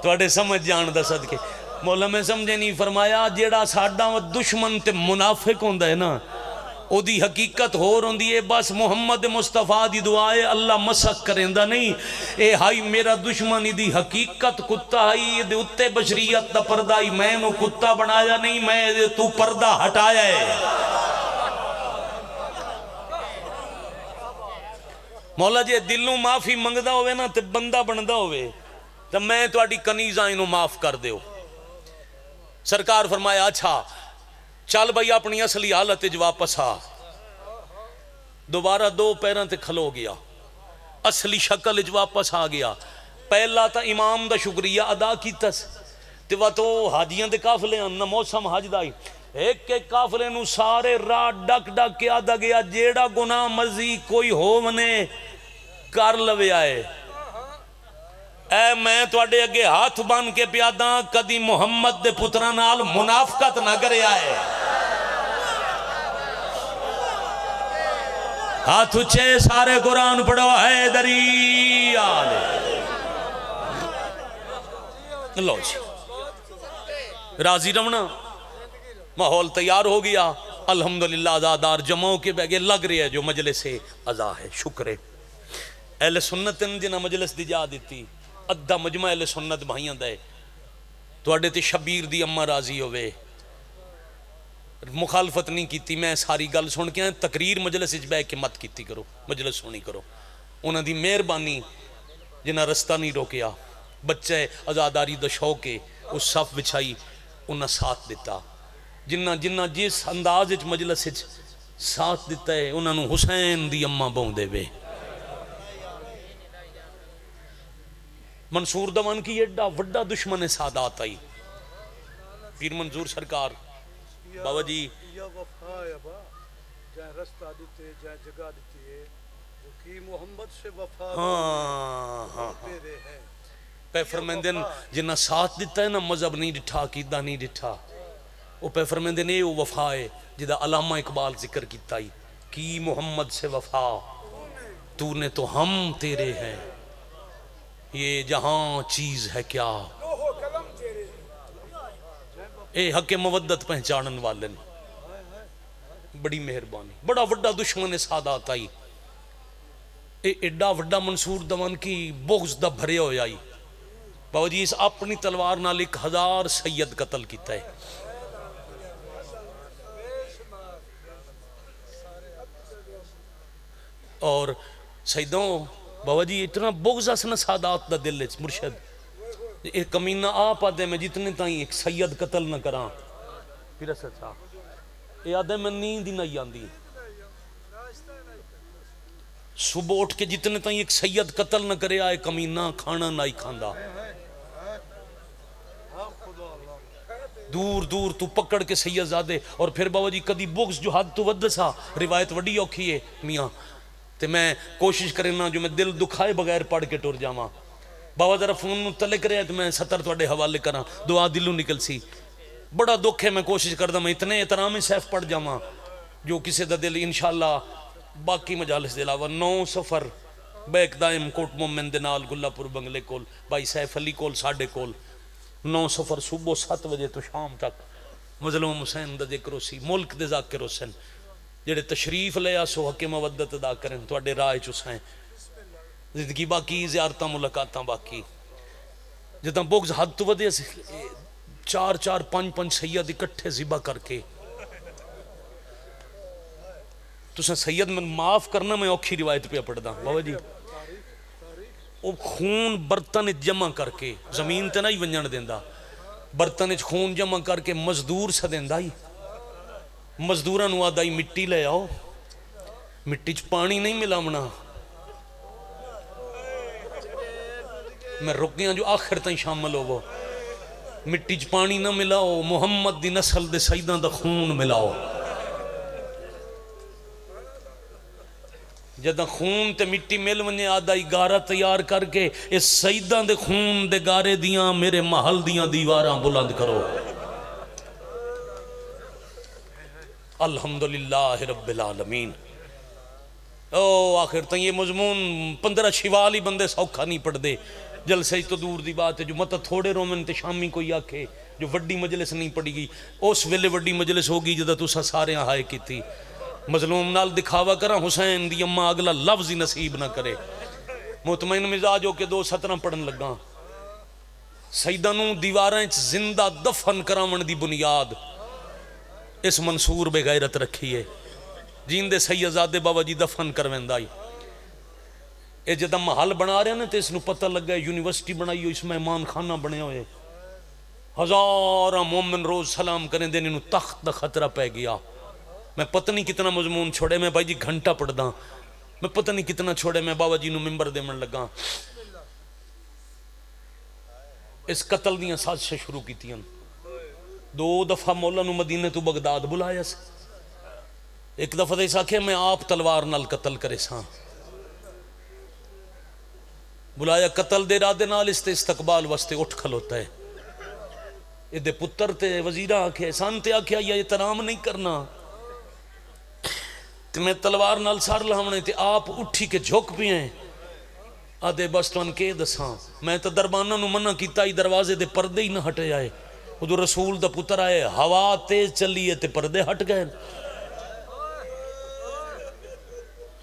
تو اڑے سمجھ جان دا صدقے مولا میں سمجھے نہیں فرمایا جیڑا ساڑھا و دشمن تے منافق ہوندہ ہے نا او دی حقیقت ہو روندی ہے بس محمد مصطفیٰ دی دعائے اللہ مسک کریں دا نہیں اے ہائی میرا دشمنی دی حقیقت کتا ہائی دے اتے بشریت دا پردائی میں نو کتا بنایا نہیں میں تو پردہ ہٹایا ہے مولا جے دلوں معافی منگدہ ہوئے نا تے بندہ بندہ ہوئے تو میں تواڈی کنیزاں انہوں معاف کر دیو. سرکار فرمایا اچھا چل بھائی اپنی اصلی حالت واپس آ. دوبارہ دو پیروں تے کھلو گیا, اصلی شکل واپس آ گیا. پہلا تا امام دا شکریہ ادا کیتا تے وہ تو حاجیاں دے قافلے نہ موسم حج دا ایک ایک قافلے نو سارے راہ ڈک ڈک کے آدھا گیا جیڑا گناہ مرضی کوئی ہو منے کر لوے آئے. اے میں تواڈے اگے ہاتھ بن کے پیادا کدی محمد دے پتراں نال منافقت نہ کرے آئے. ہاتھ اچھے سارے قرآن پڑھو حیدری آلے. لو جی راضی رمنا ماحول تیار ہو گیا. الحمدللہ ازادار جمعوں کے بیگے لگ رہے ہیں جو مجلس ازا ہے. شکر اہل سنت جنہ مجلس دی جا دیتی ادھا مجمع اہل سنت بھائیاں دے تو اڈے تے شبیر دی اماں راضی ہوئے مخالفت نہیں کیتی. میں ساری گل سن کے تقریر مجلس اچ بہ کے مت کیتی کرو, مجلس سونی کرو. انہاں دی مہربانی جنہ رستہ نہیں روکیا. بچے ازاداری دا شوق ہے اس صف بچھائی انہاں ساتھ دیتا. جنہ جنہ جس انداز اچ مجلس اچ ساتھ دیتا ہے انہاں نو حسین دی اماں بوندے وے. منصور دوان کی ایڈا وڈا دشمن سادات آئی پیر منظور سرکار بابا جی یا وفا ہے با جہاں رستہ دیتے جہاں جگہ دیتی ہے جو کی محمد سے وفا ہاں تیرے ہیں پہ فرمیندن جنہ ساتھ دیتا ہے نا مذہب نہیں ڈٹھا کیدہ نہیں ڈٹھا وہ پہ فرمیندن اے وہ وفا ہے جدہ علامہ اقبال ذکر کیتا ہی کی محمد سے وفا تو نے تو ہم تیرے ہیں یہ جہاں چیز ہے کیا اے حق مودت پہچانن والن بڑی مہربانی. بڑا وڈا دشمن سادات آئی اے ایڈا وڈا منصور دوان کی بغض دا بھرے ہو جائی. بابا جی اس اپنی تلوار نال 1000 سید قتل کیتا ہے. اور سیدوں بابا جی اتنا بغض اسنا سادات دا دل ہے مرشد ایک کمینہ آپ آدھے میں جتنے تائیں ایک سید قتل نہ کراں پھر سچا یہ آدھے میں نیند ہی نہیں آندی صبح اٹھ کے جتنے تائیں ایک سید قتل نہ کرے آئے کمینہ کھانا نہ ہی کھاندا دور دور تو پکڑ کے سید زادے. اور پھر بابا جی کدی بغض جو حد تو ود سا روایت وڈی اوکھی ہے میاں تے میں کوشش کرنا جو میں دل دکھائے بغیر پڑھ کے ٹور جاواں. بابا ذرا فون نو تلک رہے تو میں 70 توڑے حوالے کراں دعا دلوں نکل سی. بڑا دکھ ہے میں کوشش کردا میں اتنے احترام سیف پڑھ جاواں جو کسی دا دل انشاءاللہ باقی مجالس دے علاوہ 9 سفر بیک دائم کوٹ مومن دے نال گلہ پور بنگلے کول بھائی سیف علی کول ساڈے کول 9 سفر صبح 7 بجے تو شام تک مظلوم حسین دا ذکر ہو سی. ملک دے ذاکر حسین جڑے تشریف لے آسو حق مودت ادا کریں تواڈے راہ چسائیں زندگی باقی زیارتاں ملاقاتاں باقی جداں بغض حد تو ودے 4 5 سید اکٹھے ذبح کر کے تساں سید میں معاف کرنا میں اوکھی روایت پہ پڑھدا بابا جی وہ خون برتن جمع کر کے زمین تے نہیں ونجن دیندا برتن خون جمع کر کے مزدور سدیندا ہی مزدوراں نو آدائی مٹی لے آؤ مٹی چ پانی نہیں ملاونا. میں رک گیا جو آخر تائیں شامل ہو مٹی چ پانی نہ ملاؤ محمد دی نسل دے سیداں دا خون ملاؤ. جدہ خون تے مٹی مل ونجے آدائی گارہ تیار کر کے اس سیداں دے خون دے گارے دیاں میرے محل دیاں دیواراں بلند کرو. الحمدللہ رب العالمین. او آخر تک یہ مضمون 15 شوال ہی بندے سوکھا نہیں پڑھ دے جلسے تو دور دی بات ہے جو مطلب تھوڑے رومن تے شامی کوئی آکھے جو وڈی مجلس نہیں پڑھی گئی اس ویلے وڈی مجلس ہوگی جدہ تو سارے ہائے کی تھی مظلوم نال دکھاوا کرا حسین دی اماں اگلا لفظ ہی نصیب نہ کرے. مطمئن مزاج ہو کے 2 سطرہ پڑھن لگا سیدانوں دیواراں زندہ دفن کراون دی بنیاد اس منصور بے غیرت رکھی ہے جیندے سیدزادے بابا جی دفن کرویندائی یہ جدہ محل بنا رہے ہیں نا تو اس نو پتہ لگ گیا یونیورسٹی بنائی ہو، اس میں مہمان خانہ بنے ہوئے، ہزارہ مومن روز سلام کریں دیں، انہوں تخت دا خطرہ پہ گیا۔ میں پتہ نہیں کتنا مضمون چھوڑے، میں بھائی جی گھنٹہ پڑھ دا، میں پتہ نہیں کتنا چھوڑے، میں بابا جی نو ممبر دے من لگا۔ اس قتل دیاں سازشیں شروع کی تھیں، 2 دفعہ مولا نو مدینے تو بغداد بلایا سے، ایک دفعہ دے ساکھے میں آپ تلوار نال قتل کرے ساں، بلایا قتل دے ارادے نال، اس تے استقبال واسطے اٹھ کھلوتا ہے، یہ دے پتر تے وزیرہ آکھے سان تے آکھے یہ احترام نہیں کرنا، تے میں تلوار نال سار لہمنے تے آپ اٹھی کے جھوک بھی ہیں، آدھے بس تو ان کے دساں میں تو دربانہ نو منع کیتا ہی دروازے دے پردے ہی نہ ہٹے آئے، وہ جو رسول دا پتر آئے ہوا تیز چلیے تے پردے ہٹ گئے،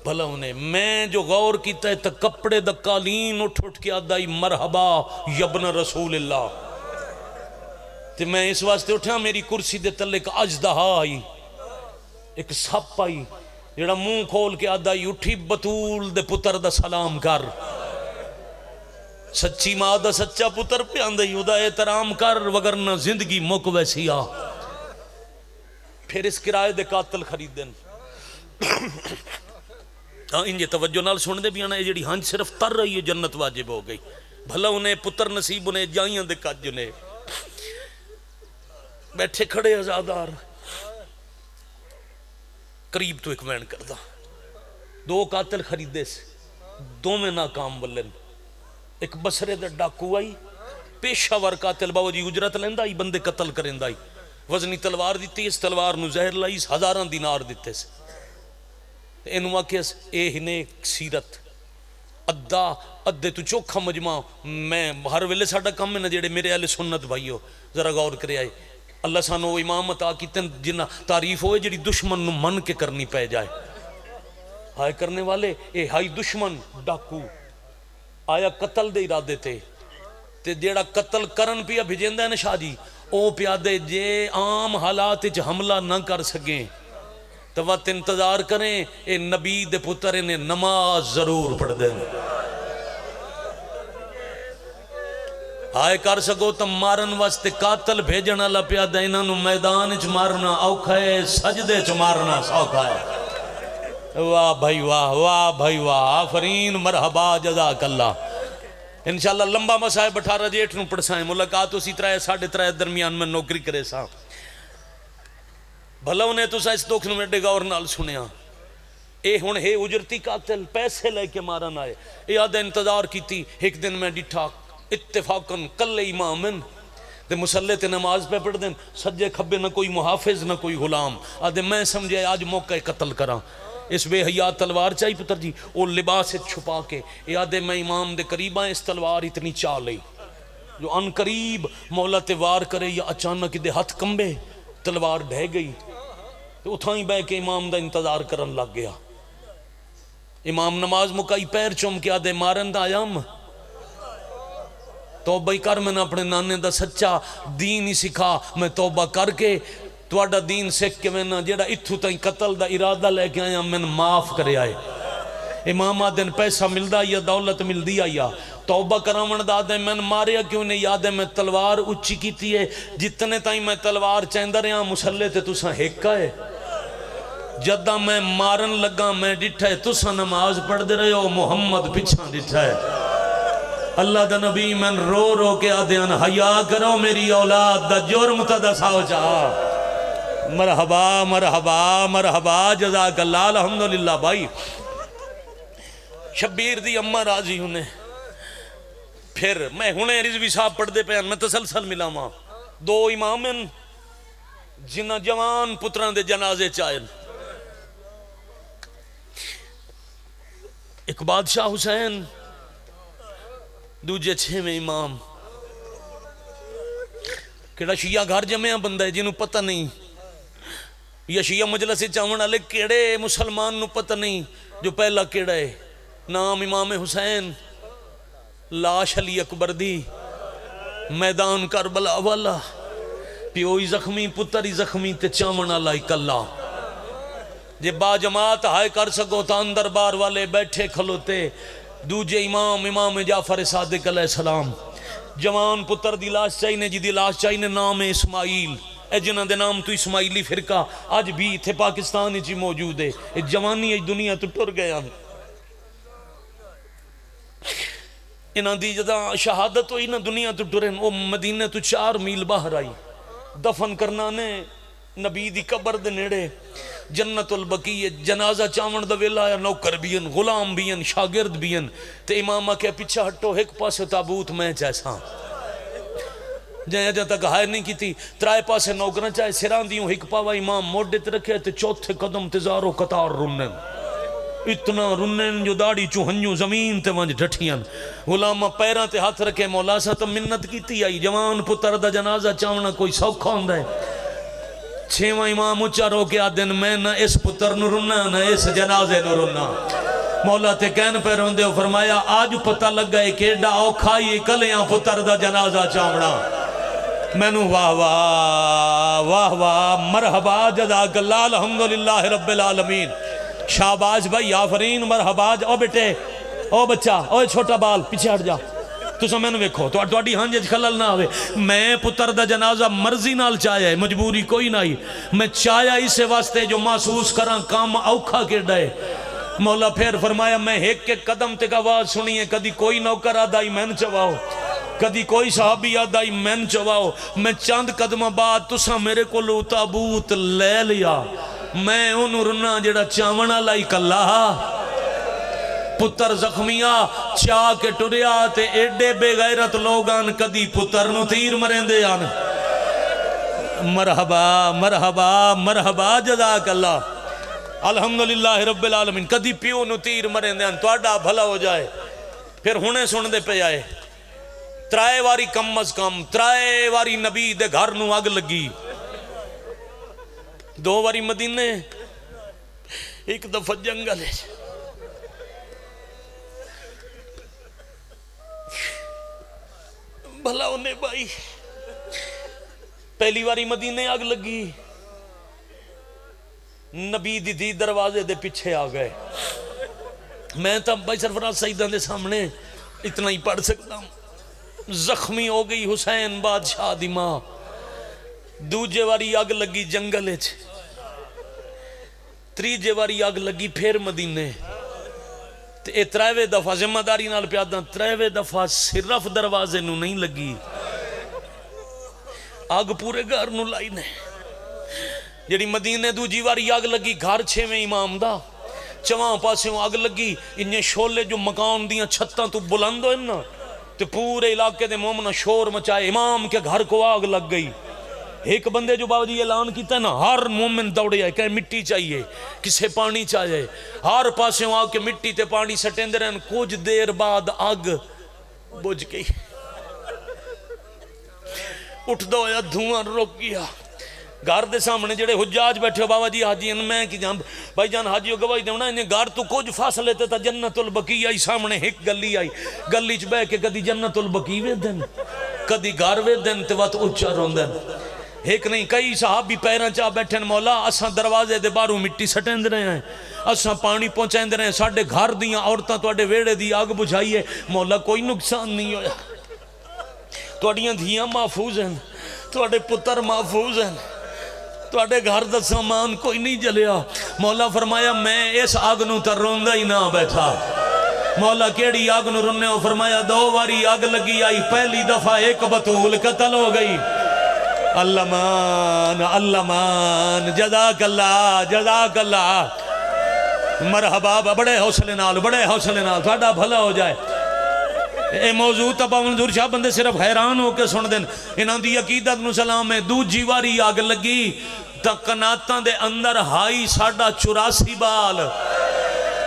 بھلا انہیں میں جو غور کیتا ہے تا کپڑے دا قالین اٹھ کے آدھائی مرحبا یبن رسول اللہ، تے میں اس واسطے اٹھا میری کرسی دے تلے ایک اجدہا آئی، ایک سپ آئی، جڑا منہ کھول کے آدھائی اٹھی بطول دے پتر دا سلام کر، سچی ماں دا سچا پتر پہ آندھائی ادا احترام کر وگرنہ زندگی مک ویسی آ۔ پھر اس کرائے دے قاتل خریدن، انجھے توجہ نال سن دے بھی آنا، یہ جڑی ہنج صرف تر رہی ہے جنت واجب ہو گئی، بھلا انہیں پتر نصیب انہیں جائیاں دے کج انہیں بیٹھے کھڑے ازادار، قریب تو ایک وین کردہ، 2 قاتل خریدے سے، 2 میں ناکام بلن، ایک بسرے دے ڈاکو آئی، پیشہ ور قاتل باو جی اجرت لیندہ ہی بندے قتل کرندہ ہی، وزنی تلوار دیتی، اس تلوار نو زہر لائی، 1000 دینار دیتے سے، انہوں آکھیس اے ہنے سیرت ادھے تو چوکھا مجمع، میں ہر ویلے ساڑھا کم میں نہ جیڑے میرے اہل سنت بھائیو ذرا غور کرے آئے، اللہ سانو امامت آکی تن جنہ تعریف ہوئے جڑی دشمن نو من کے کرنی پہ جائے، ہائے کرنے والے اے ہائی دشمن ڈاکو آیا قتل دے ارادے تے جیڑا قتل کرن پیا بھیجندہ ہے نا شاہ جی، او پیادے جے عام حالات اچھ حملہ نہ کر سکیں تو وقت انتظار کریں، اے نبی دے پتر انہیں نماز ضرور پڑھ دیں، آئے کر سکو تم مارن واسطے قاتل بھیجنا لپیا دینا نو میدان چ مارنا اوکھا ہے، سجدے چ مارنا سوکھا ہے۔ واہ بھائی واہ، واہ بھائی واہ، آفرین مرحبا جزاک اللہ۔ انشاءاللہ لمبا مسائے 18 جیٹھ نو پڑھسائیں، ملاقات اسی 3:30 درمیان میں نوکری کرے سا، بھلا انہیں تو سا اس دکھ نو میڈے گور نال سنیا، اے ہون ہے اجرتی قاتل پیسے لے کے مارن آئے، اے آدھے انتظار کی تھی، ایک دن میں ڈٹھا اتفاقاً کل امامن دے مسلح تے نماز پہ پڑھ دیں، سجے کھبے نہ کوئی محافظ نہ کوئی غلام، آدھے میں سمجھے آج موقع قتل کرا، اس بے حیات تلوار چاہی پتر جی، وہ لباس چھپا کے، اے آدھے میں امام دے قریب آئیں، اس تلوار اتنی چال لئی جو ان قریب مولا تے وار کرے یا اچانک دے ہاتھ کمبے، تلوار ڈھے گئی، تو اتھائیں بے کے امام دا انتظار کرن لگ گیا، امام نماز مکائی پیر چوم کے آدھے مارن دا آیام، توبہ کر میں نے اپنے نانے دا سچا دین ہی سکھا، میں توبہ کر کے توڑا دین سکھ کے میں نے جیڑا اتھو تائیں قتل دا ارادہ لے کے آیا میں نے معاف کرے آئے، امام آدھن پیسہ مل دا یا دولت مل دیا یا توبہ کرامن دا دے میں نے ماریا کیوں نہیں، یاد ہے میں تلوار اچھی کی تھی ہے، جتنے تائیں میں تلوار چیندر یہاں مسلح تے تو ساں ہیکا ہے، جدہ میں مارن لگا میں ڈٹھا ہے، تو ساں نماز پڑھ دے رہے ہو، محمد پچھاں ڈٹھا ہے، اللہ دا نبی میں رو رو کے آدھیان حیاء کرو میری اولاد دا جرم تا دا ساو چاہا، مرحبا مرحبا مرحبا جزاک اللہ، الحمدللہ بھائی شبیر دی اممہ راضی انہیں، پھر میں ہنے رضوی صاحب پڑھ دے پیان میں تسلسل ملا ماں، 2 امامن جنہ جوان پتران دے جنازے چاہن، ایک بادشاہ حسین، دوجہ 6 میں امام، کیڑا شیعہ گھر جمعہ بندہ ہے جنہوں پتہ نہیں، یا شیعہ مجلس چاہونا لے کیڑے مسلمان نو پتہ نہیں، جو پہلا کیڑا ہے، نام امام حسین، لاش علی اکبر دی، میدان کربلا والا، پیوئی زخمی پتری زخمی تے چاونا لائک اللہ، جے با جماعت ہائے کر سکو تا اندر بار والے بیٹھے کھلوتے، دوجے امام جعفر صادق علیہ السلام جوان پتر دی لاش چاہیے جی دی لاش چاہیے نام ہے اسماعیل، اے جنہ دے نام تو اسماعیلی فرقہ آج بھی تھے پاکستان ہی جوجود ہے، اے جوانی ایج دنیا تو ٹر گیا انہاں دی جدا شہادت ہوئی نا دنیا تو ٹرن، او مدینہ تو 4 میل باہر آئی دفن کرنا نے نبی دی قبر دے نیڑے جنت البقیع جنازہ چاون دا ویلا آیا، نوکر بیئن غلام بیئن شاگرد بیئن تے امامہ کے پیچھے ہٹو ایک پاسے تابوت میں جیسا جائیں جہاں تک ہائر نہیں کی تھی، ترائے پاسے نوکرن چاہے سران دیوں ایک پاوا امام موڈے تے رکھے تے چوتھے قدم تے زارو قطار رنن، اتنا رنن جو داڑی چوہنیوں زمین تے ونج ڈھٹیاں، غلامہ پیران تے ہاتھ رکھے مولا سا تو منت کی تھی آئی جوان پتر دا جنازہ چاونا کوئی سوکھا ہوندہ ہے، 6واں امام اچھا رو کے آدن میں نہ اس پتر نو رنا نہ اس جنازے نو رنا، مولا تے کہن پہ روندے ہو فرمایا آج پتہ لگ گئے کہ ڈا اوکھائی کلیاں پتر دا جنازہ چاونا، میں نو واہ واہ واہ واہ مرحبا جزاک اللہ الحمدللہ رب العالمین، شاباش بھائی آفرین مرحبا، او بیٹے او بچہ او چھوٹا بال پیچھے ہٹ جا تو سا میں نے ویکھو تو اٹھواڑی ہانجے خلل نہ ہوئے، میں پتر دا جنازہ مرضی نال چاہیا ہے مجبوری کوئی نہ ہی، میں چاہیا اسے واسطے جو محسوس کران کام اوکھا کے ڈائے، مولا پھر فرمایا میں ایک کے قدم تے کا آواز سنیے، کدی کوئی نوکر آدائی میں نے چواؤ، کدی کوئی صحابی آدائی میں نے چواؤ، میں چاند قدمہ بعد تسا میرے کو لو تابوت لے لیا، میں انہوں رنا جڑا چاونا لائی کاللہ پتر زخمیاں چاہ کے ٹریا تے ایڈے بے غیرت لوگان کدی پتر نو تیر مرین دے آن، مرحبا مرحبا مرحبا جزاک اللہ الحمدللہ رب العالمین، کدی پیو نو تیر مرین دے آن تو آڈا بھلا ہو جائے، پھر ہونے سن دے پہ آئے، ترائے واری کم از کم ترائے واری نبی دے گھر نو آگ لگی، 2 واری مدینے، ایک دفعہ جنگل ہے، بھلا انہیں بھائی پہلی واری مدینے آگ لگی، نبی دی دروازے دے پیچھے آ گئے، میں تب بھائی سرفراز سیدان دے سامنے اتنا ہی پڑھ سکتا ہوں، زخمی ہو گئی حسین بادشاہ دی ماں، دوجے واری آگ لگی جنگل ہے، تریجے واری آگ لگی پھر مدینے، تے ترائیوے دفعہ ذمہ داری نال پیاداں، ترائیوے دفعہ صرف دروازے نو نہیں لگی، آگ پورے گھر نو لائی نے، جڑی مدینے دو جیواری آگ لگی گھر 6ویں امام دا، 4 پاسے آگ لگی، انہیں شولے جو مکان دیاں چھتاں تو بلند ہوئے نا، تے پورے علاقے دے مومنہ شور مچائے، امام کے گھر کو آگ لگ گئی، ایک بندے جو بابا جی اعلان کیتا ہے نا ہر مومن دوڑے آئے کہ مٹی چاہیے کسے پانی چاہیے، ہر پاسے آگ کے مٹی تے پانی سٹیں دے رہن، کچھ دیر بعد آگ بجھ گئی، اٹھ دو یا دھواں رک گیا، گھر دے سامنے جڑے حجاج بیٹھے ہو بابا جی حاجی میں کی جان بھائی جان حاجیوں گواہی دیونا انہیں گھر تو کچھ فاصلے تے تا جنت البقیع آئی سامنے ایک گلی آئی، گلی چ بے کے کدی جنت البقیع وے دن کدی گھر وے دن تے وقت اچھا رون دن، ایک نہیں کئی صحابی پیران چاہ بیٹھن، مولا اساں دروازے دے باروں مٹی سٹیں دے رہے ہیں، اساں پانی پہنچائیں دے رہے ہیں، ساڑھے گھر دیاں عورتاں توڑے ویڑے دی آگ بجھائیے، مولا کوئی نقصان نہیں ہویا، توڑیاں دھیاں محفوظ ہیں، توڑے پتر محفوظ ہیں، توڑے گھر دا سامان کوئی نہیں جلیا، مولا فرمایا میں اس آگ نو تر روندہ ہی نہ بیٹھا، مولا کیڑی آگ نو رننے ہو، فرمایا 2 واری آگ لگی آئی، پہلی دفعہ ایک بطول قتل ہو گئی، اللہ مان اللہ مان جزاک اللہ مرحبا، بڑے حوصلے نال تھوڑا بھلا ہو جائے، اے موضوع تبا منظور شاہ بندے صرف حیران ہو کے سن دن، انہاں دی عقیدت نو سلام ہے، دوجی واری آگ لگی تا قناتاں دے اندر ہائی 84.5 بال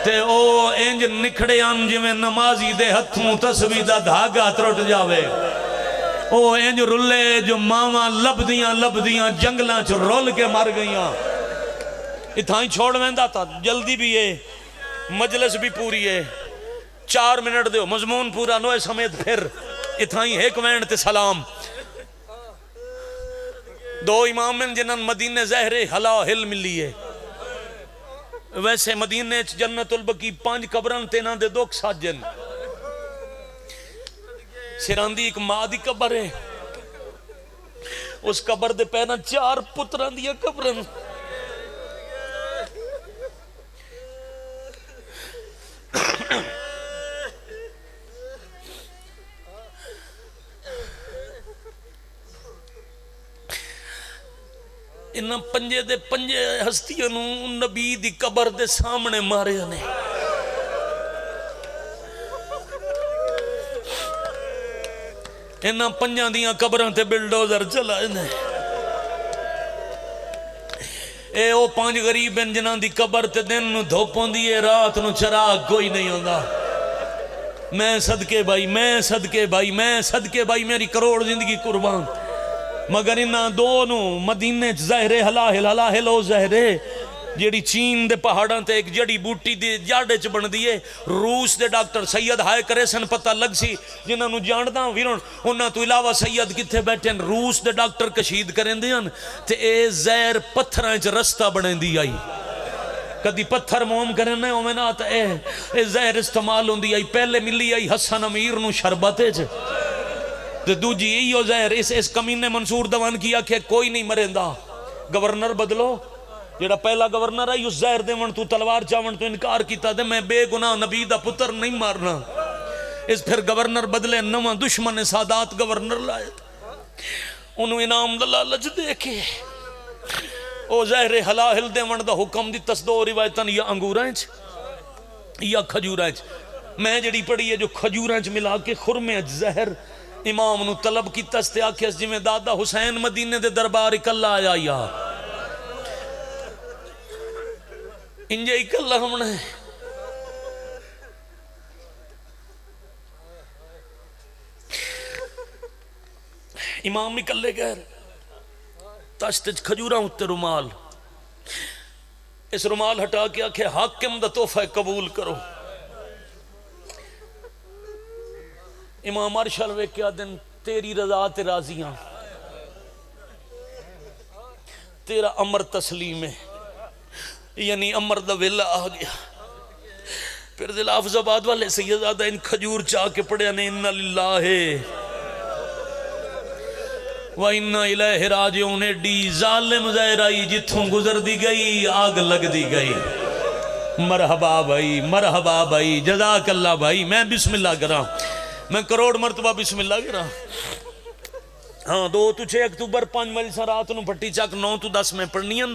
تے او انج نکھڑے آن جو میں نمازی دے ہتھوں تسبیح دا دھاگا ترٹ جاوے، او انج رلے جو ماما لبدیاں جنگلاں چ رول کے مر گئیاں، اتھائیں چھوڑ ویندا تھا، جلدی بھی ہے مجلس بھی پوری ہے، 4 منٹ دیو مضمون پورا نوے سمیت پھر اتھائیں ایک وینڈ تے سلام، 2 امامن جنہاں مدینہ زہر حلا ہل ملی ہے، ویسے مدینہ جنت البقیع 5 قبرن تینہ دے 2 ساجن، سراندی ایک ماں دی قبر ہے، اس قبر دے پہنا 4 پتران دیا قبرن. انہاں پنجے دے پنجے ہستیاں نو نبی دی قبر دے سامنے مارے نے. انہاں پنجاں دیاں قبراں تے بلڈوزر چلائے نے. اے او 5 غریب ہیں جنہاں دی قبر تے دن نو دھوپ ہوندی ہے، رات نو چراغ کوئی نہیں ہوندا. میں صدقے بھائی، میں صدقے بھائی، میں صدقے بھائی، میری کروڑ زندگی قربان. مگر انہاں دونوں مدینے زہر ہلاہل او زہر جیڑی چین دے پہاڑاں تے ایک جڑی بوٹی دی جاڑے چ بن دیئے. روس دے ڈاکٹر سید ہائے کرے سن پتہ لگ سی جنہاں نو جانداں ویرون انہاں تو علاوہ سید کتھے بیٹھے ہیں. روس دے ڈاکٹر کشید کریں دیاں تے اے زہر پتھراں چ رستہ بنیں دی آئی. کدی پتھر موم کرنے ہو میں نہ آتا اے زہر استعمال ہوں دی آئی. پہلے ملی آئی حسن امیر نو شربتے چ تے دوجی ایو زہر اس کمینے منصور دوان کیا کہ کوئی نہیں مرندہ. گورنر بدلو، جیڑا پہلا گورنر آئی اس زہر دے من تو تلوار چاون تو انکار کیتا دے میں بے گناہ نبی دا پتر نہیں مارنا. اس پھر گورنر بدلے نواں دشمن سادات گورنر لائے انہوں انعام لالچ دے کے او زہر حلاہل دے من دا حکم دی تصدو روایتاں یا انگورانچ یا کھجورانچ. میں جڑی پڑھی ہے جو کھجورانچ ملا کے خرمے زہر امام نو طلب کی تستے آکھے اس جمیں دادا حسین مدینے دے دربار اکلا آیا یا انجے اکلا ہم نے امام اکلے گئر تشتج کھجورہ ہوتے رومال. اس رومال ہٹا کے آکھے حاکم دا تحفہ قبول کرو. امام ارشل وے کیا دن تیری رضا تے راضیاں تیرا امر تسلیم ہے، یعنی امر دا ویلا آ گیا. پھر دل حافظ آباد والے سیدزادہ ان کھجور چاہ کے پڑھے نے اِنَّ لِلَّهِ وَإِنَّ إِلَيْهِ رَاجِعُونَ. ایڈی ظالم زہرائی جتھوں گزر دی گئی آگ لگ دی گئی. مرحبا بھائی، مرحبا بھائی، جزاک اللہ بھائی. میں بسم اللہ کرا، میں کروڑ مرتبہ بسم اللہ کرا. ہاں 2 تو 6 اکتوبر 5 مجلسہ رات نو پھٹی چاک 9 تو 10 میں پڑھنیاں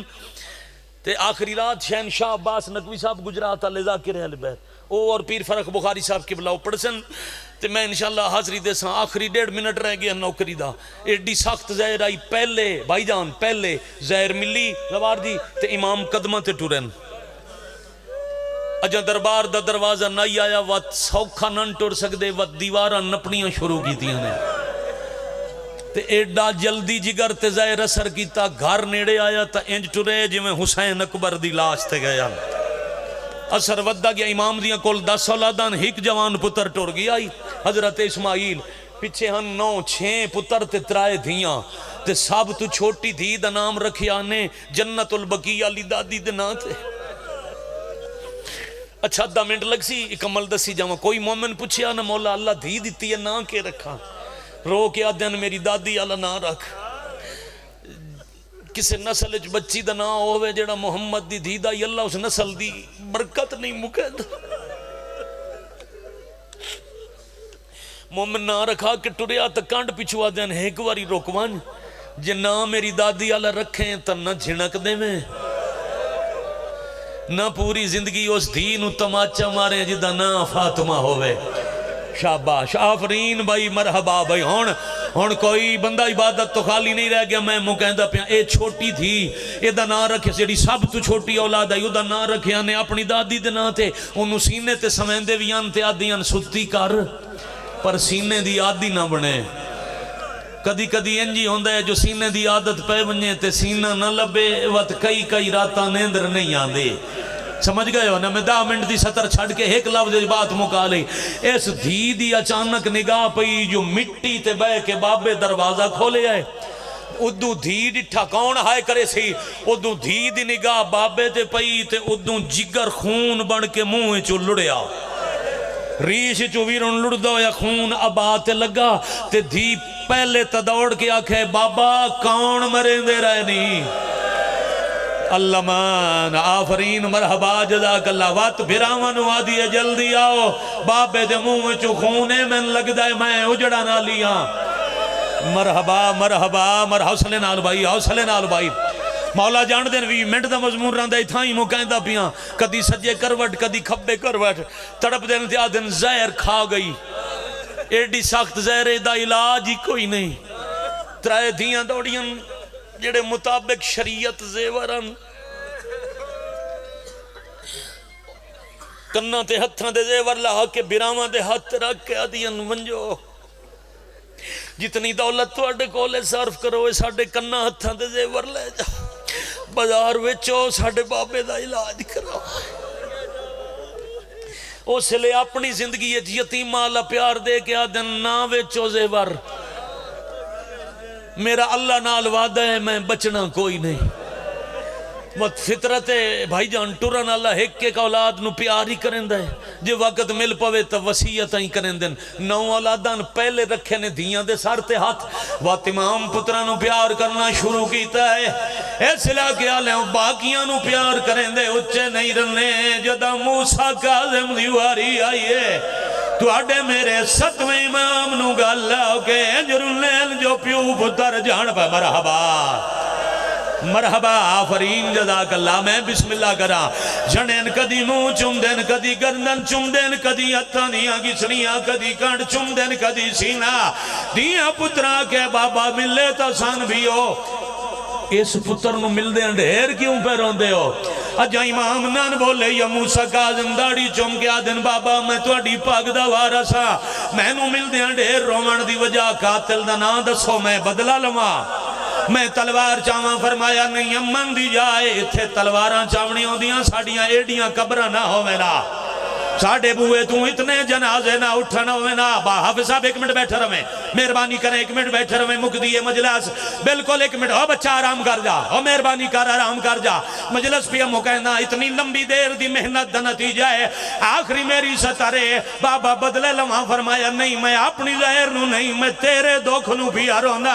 تے آخری رات شہنشاہ عباس نقوی صاحب گجرات علی ذاکر اہل بیت او اور پیر فرق بخاری صاحب کی بلاؤ پڑھسن تے میں انشاءاللہ حاضری دے ساں. آخری 1.5 منٹ رہ گیا نوکری دا. ایڈی سخت زہر آئی پہلے بھائی جان پہلے زہر ملی نوار دی تے امام قدمہ تے ٹورن. اجا دربار دا دروازہ نہیں آیا وات سوکھا نن ٹور سکدے وات دیواراں نپنیاں شروع کیتیاں نے تے ایڈا جلدی جگر تے زہر اثر کیتا. گھر نیڑے آیا تا انج ٹرے جو میں حسین اکبر دی لاش تے گیا. اثر ودہ گیا. امام دیاں کول 10 اولادان ایک جوان پتر ٹور گیا آئی حضرت اسماعیل. پچھے ہن 9-6 پتر تے 3 دھیاں تے سب تو چھوٹی دھی دا نام رکھیا نے جنت البقیہ علی دادی دے نا تے. اچھا 10 منٹ لگ سی ایک عمل دسی جاواں. کوئی مومن پوچھیا نا مولا اللہ دھی دیتی ہے نا کے رکھا. رو کے آدھن میری دادی اللہ نہ رکھ. کسے نسل اچ بچی دا نا ہوئے جیڑا محمد دی دھی دا اللہ اس نسل دی برکت نہیں مکید. مومن نہ رکھا کہ ٹریا تا کانڈ پچھوا دین ایک واری روکوان جے نا میری دادی اللہ رکھیں تا نہ جھنک دے میں نہ پوری زندگی اس دھی نو تماچا مارے جدہ نا فاطمہ ہوئے. شاباش آفرین بھائی مرحبا بھائی. ہون کوئی بندہ عبادت تو خالی نہیں رہ گیا. میں مکہندہ پیا اے چھوٹی تھی اے دا نا رکھے جیڑی سب تو چھوٹی اولاد ہے دا نا رکھے نے اپنی دادی دے نا تے انہوں سینے تے سمیندے ویان تے آدیاں ستی کر پر سینے دی آدی نہ بنے. کدی کدی انجی ہوندہ ہے جو سینے دی عادت پہ بنجے تے سینہ نہ لبے وقت کئی راتاں نیندر نہیں آندے. سمجھ گئے ہو نا. میں 10 منٹ دی سطر چھڑ کے ایک لفظ بات مکا لئی. اس دھی دی اچانک نگاہ پئی جو مٹی تے بے کے بابے دروازہ کھولے آئے. ادو دھی ڈٹھا کون ہائے کرے سی. ادو دھی دی نگاہ بابے تے پئی تے ادو جگر خون بن کے منہ چو لڑیا. ریش چویرن لڑدا ہویا خون ابا تے لگا تے دھی پہلے تدوڑ کے آکھے بابا کون مرے دے رہے نہیں اللہ مان آفرین مرحبا جزاک اللہ وات بھراوان وادی جلدی آؤ بابے دے منہ میں چو خونے میں لگ دائے میں اجڑا نہ لیا مرحبا مرحبا حوصلے نال بھائی حوصلے نال بھائی مولا جان دین 20 منٹ دا مضمون رہندا ایتھاں ہی مکائندہ پیاں کدی سجے کروٹ کدی کھبے کروٹ تڑپ دین تے آدن زہر کھا گئی ایڈی سخت زہر دا علاج ہی کوئی نہیں ترائے دیاں دوڑیاں جڑے مطابق شریعت زیورن کناں تے ہتھاں دے زیور لہا کے براواں دے ہتھ رکھ کے آدیاں ونجو جتنی دولت تو اڈے کولے صرف کرو اے ساڑے کناں ہتھاں دے زیور لے جا بازار وچو ساڑے بابے دا علاج کرو اس لئے اپنی زندگی یتیم مالا پیار دے کے آدن نا وچو زیور میرا اللہ نال وعدہ ہے میں بچنا کوئی نہیں مت فطرت بھائی جان ٹرن اللہ ایک ایک اولاد نو پیار ہی کریں دے جو وقت مل پوے تو وسیعت ہی کریں دیں 9 اولادان پہلے رکھے نے دیاں دے سارتے ہاتھ وات امام پترہ نو پیار کرنا شروع کیتا ہے اس علاقے آلے ہوں باقیاں نو پیار کریں دے اچھے نہیں رہنے جدہ موسیٰ کاظم دیواری آئیے تو آڑے میرے 7ویں امام نو گاللہ کے جرن لیل جو پیو پتر جان پہ مرحبا مرحبا آفرین جزاک اللہ میں بسم اللہ کرا جنین کدی منہ چم دین کدی گردن چم دین کدی ہتھاں دیاں گسنیاں کدی کانڈ چم دین کدی سینہ دیاں پترہ کے بابا ملے تا سان بھی ہو اس پتر نو مل دین ڈھیر کیوں پہ روندے ہو اجا امام نان بولے یا موسیٰ کاظم داڑی چم کے آدن بابا میں تو اڈی پاک دا وارسا میں نو مل دین ڈھیر رومن دی وجہ قاتل دا نا دسو میں بدلہ لما میں تلوار چاواں فرمایا نہیں امن دی جائے تھے تلواراں چاونی ہوں دیاں ساڑیاں ایڈیاں قبرہ نہ ہو میرا ساڑھے بوئے تو اتنے جنازے نہ اٹھنا ہوئے نا با حافظ صاحب 1 منٹ بیٹھے رہے مہربانی کریں 1 منٹ بیٹھے رہے مقدی مجلس بالکل 1 منٹ ہو بچہ آرام کر جا ہو مہربانی کر آرام کر جا مجلس پہ ہم کہنا اتنی لمبی دیر دی محنت دا نتیجہ ہے آخری میری ستارے بابا بدلے لمحہ فرمایا نہیں میں اپنی ظاہر نو نہیں میں تیرے دکھ نو بھی آرونا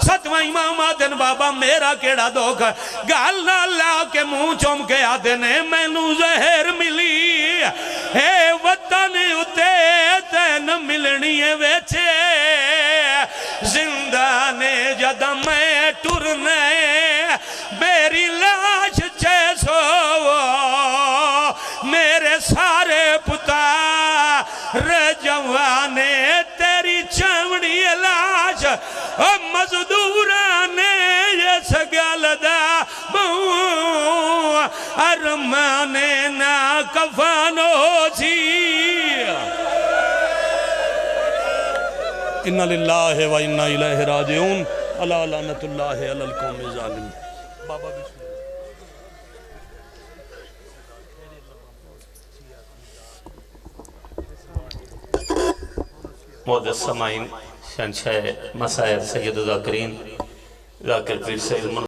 7واں امام آدن بابا میرا کیڑا دکھ گالنا اللہ کے منہ چوم کے آدنے میں نو ظاہر ملی اے وطن اتے تین ملنی ویچے زندانے جدہ میں ٹرنے میری لاش 600 میرے سارے پتار جوانے تیری چمڑی لاش مزدورانے یہ سگل دا ارمانے نا کفانو جی اِنَّا لِلَّهِ وَإِنَّا إِلَيْهِ رَاجِعُونَ عَلَى لَعْنَةُ اللَّهِ عَلَى الْقَوْمِ الظَّالِمِينَ بابا بسم معزز سامعین شہنشاہ مسائر سید ذاکرین ذاکر پیر سید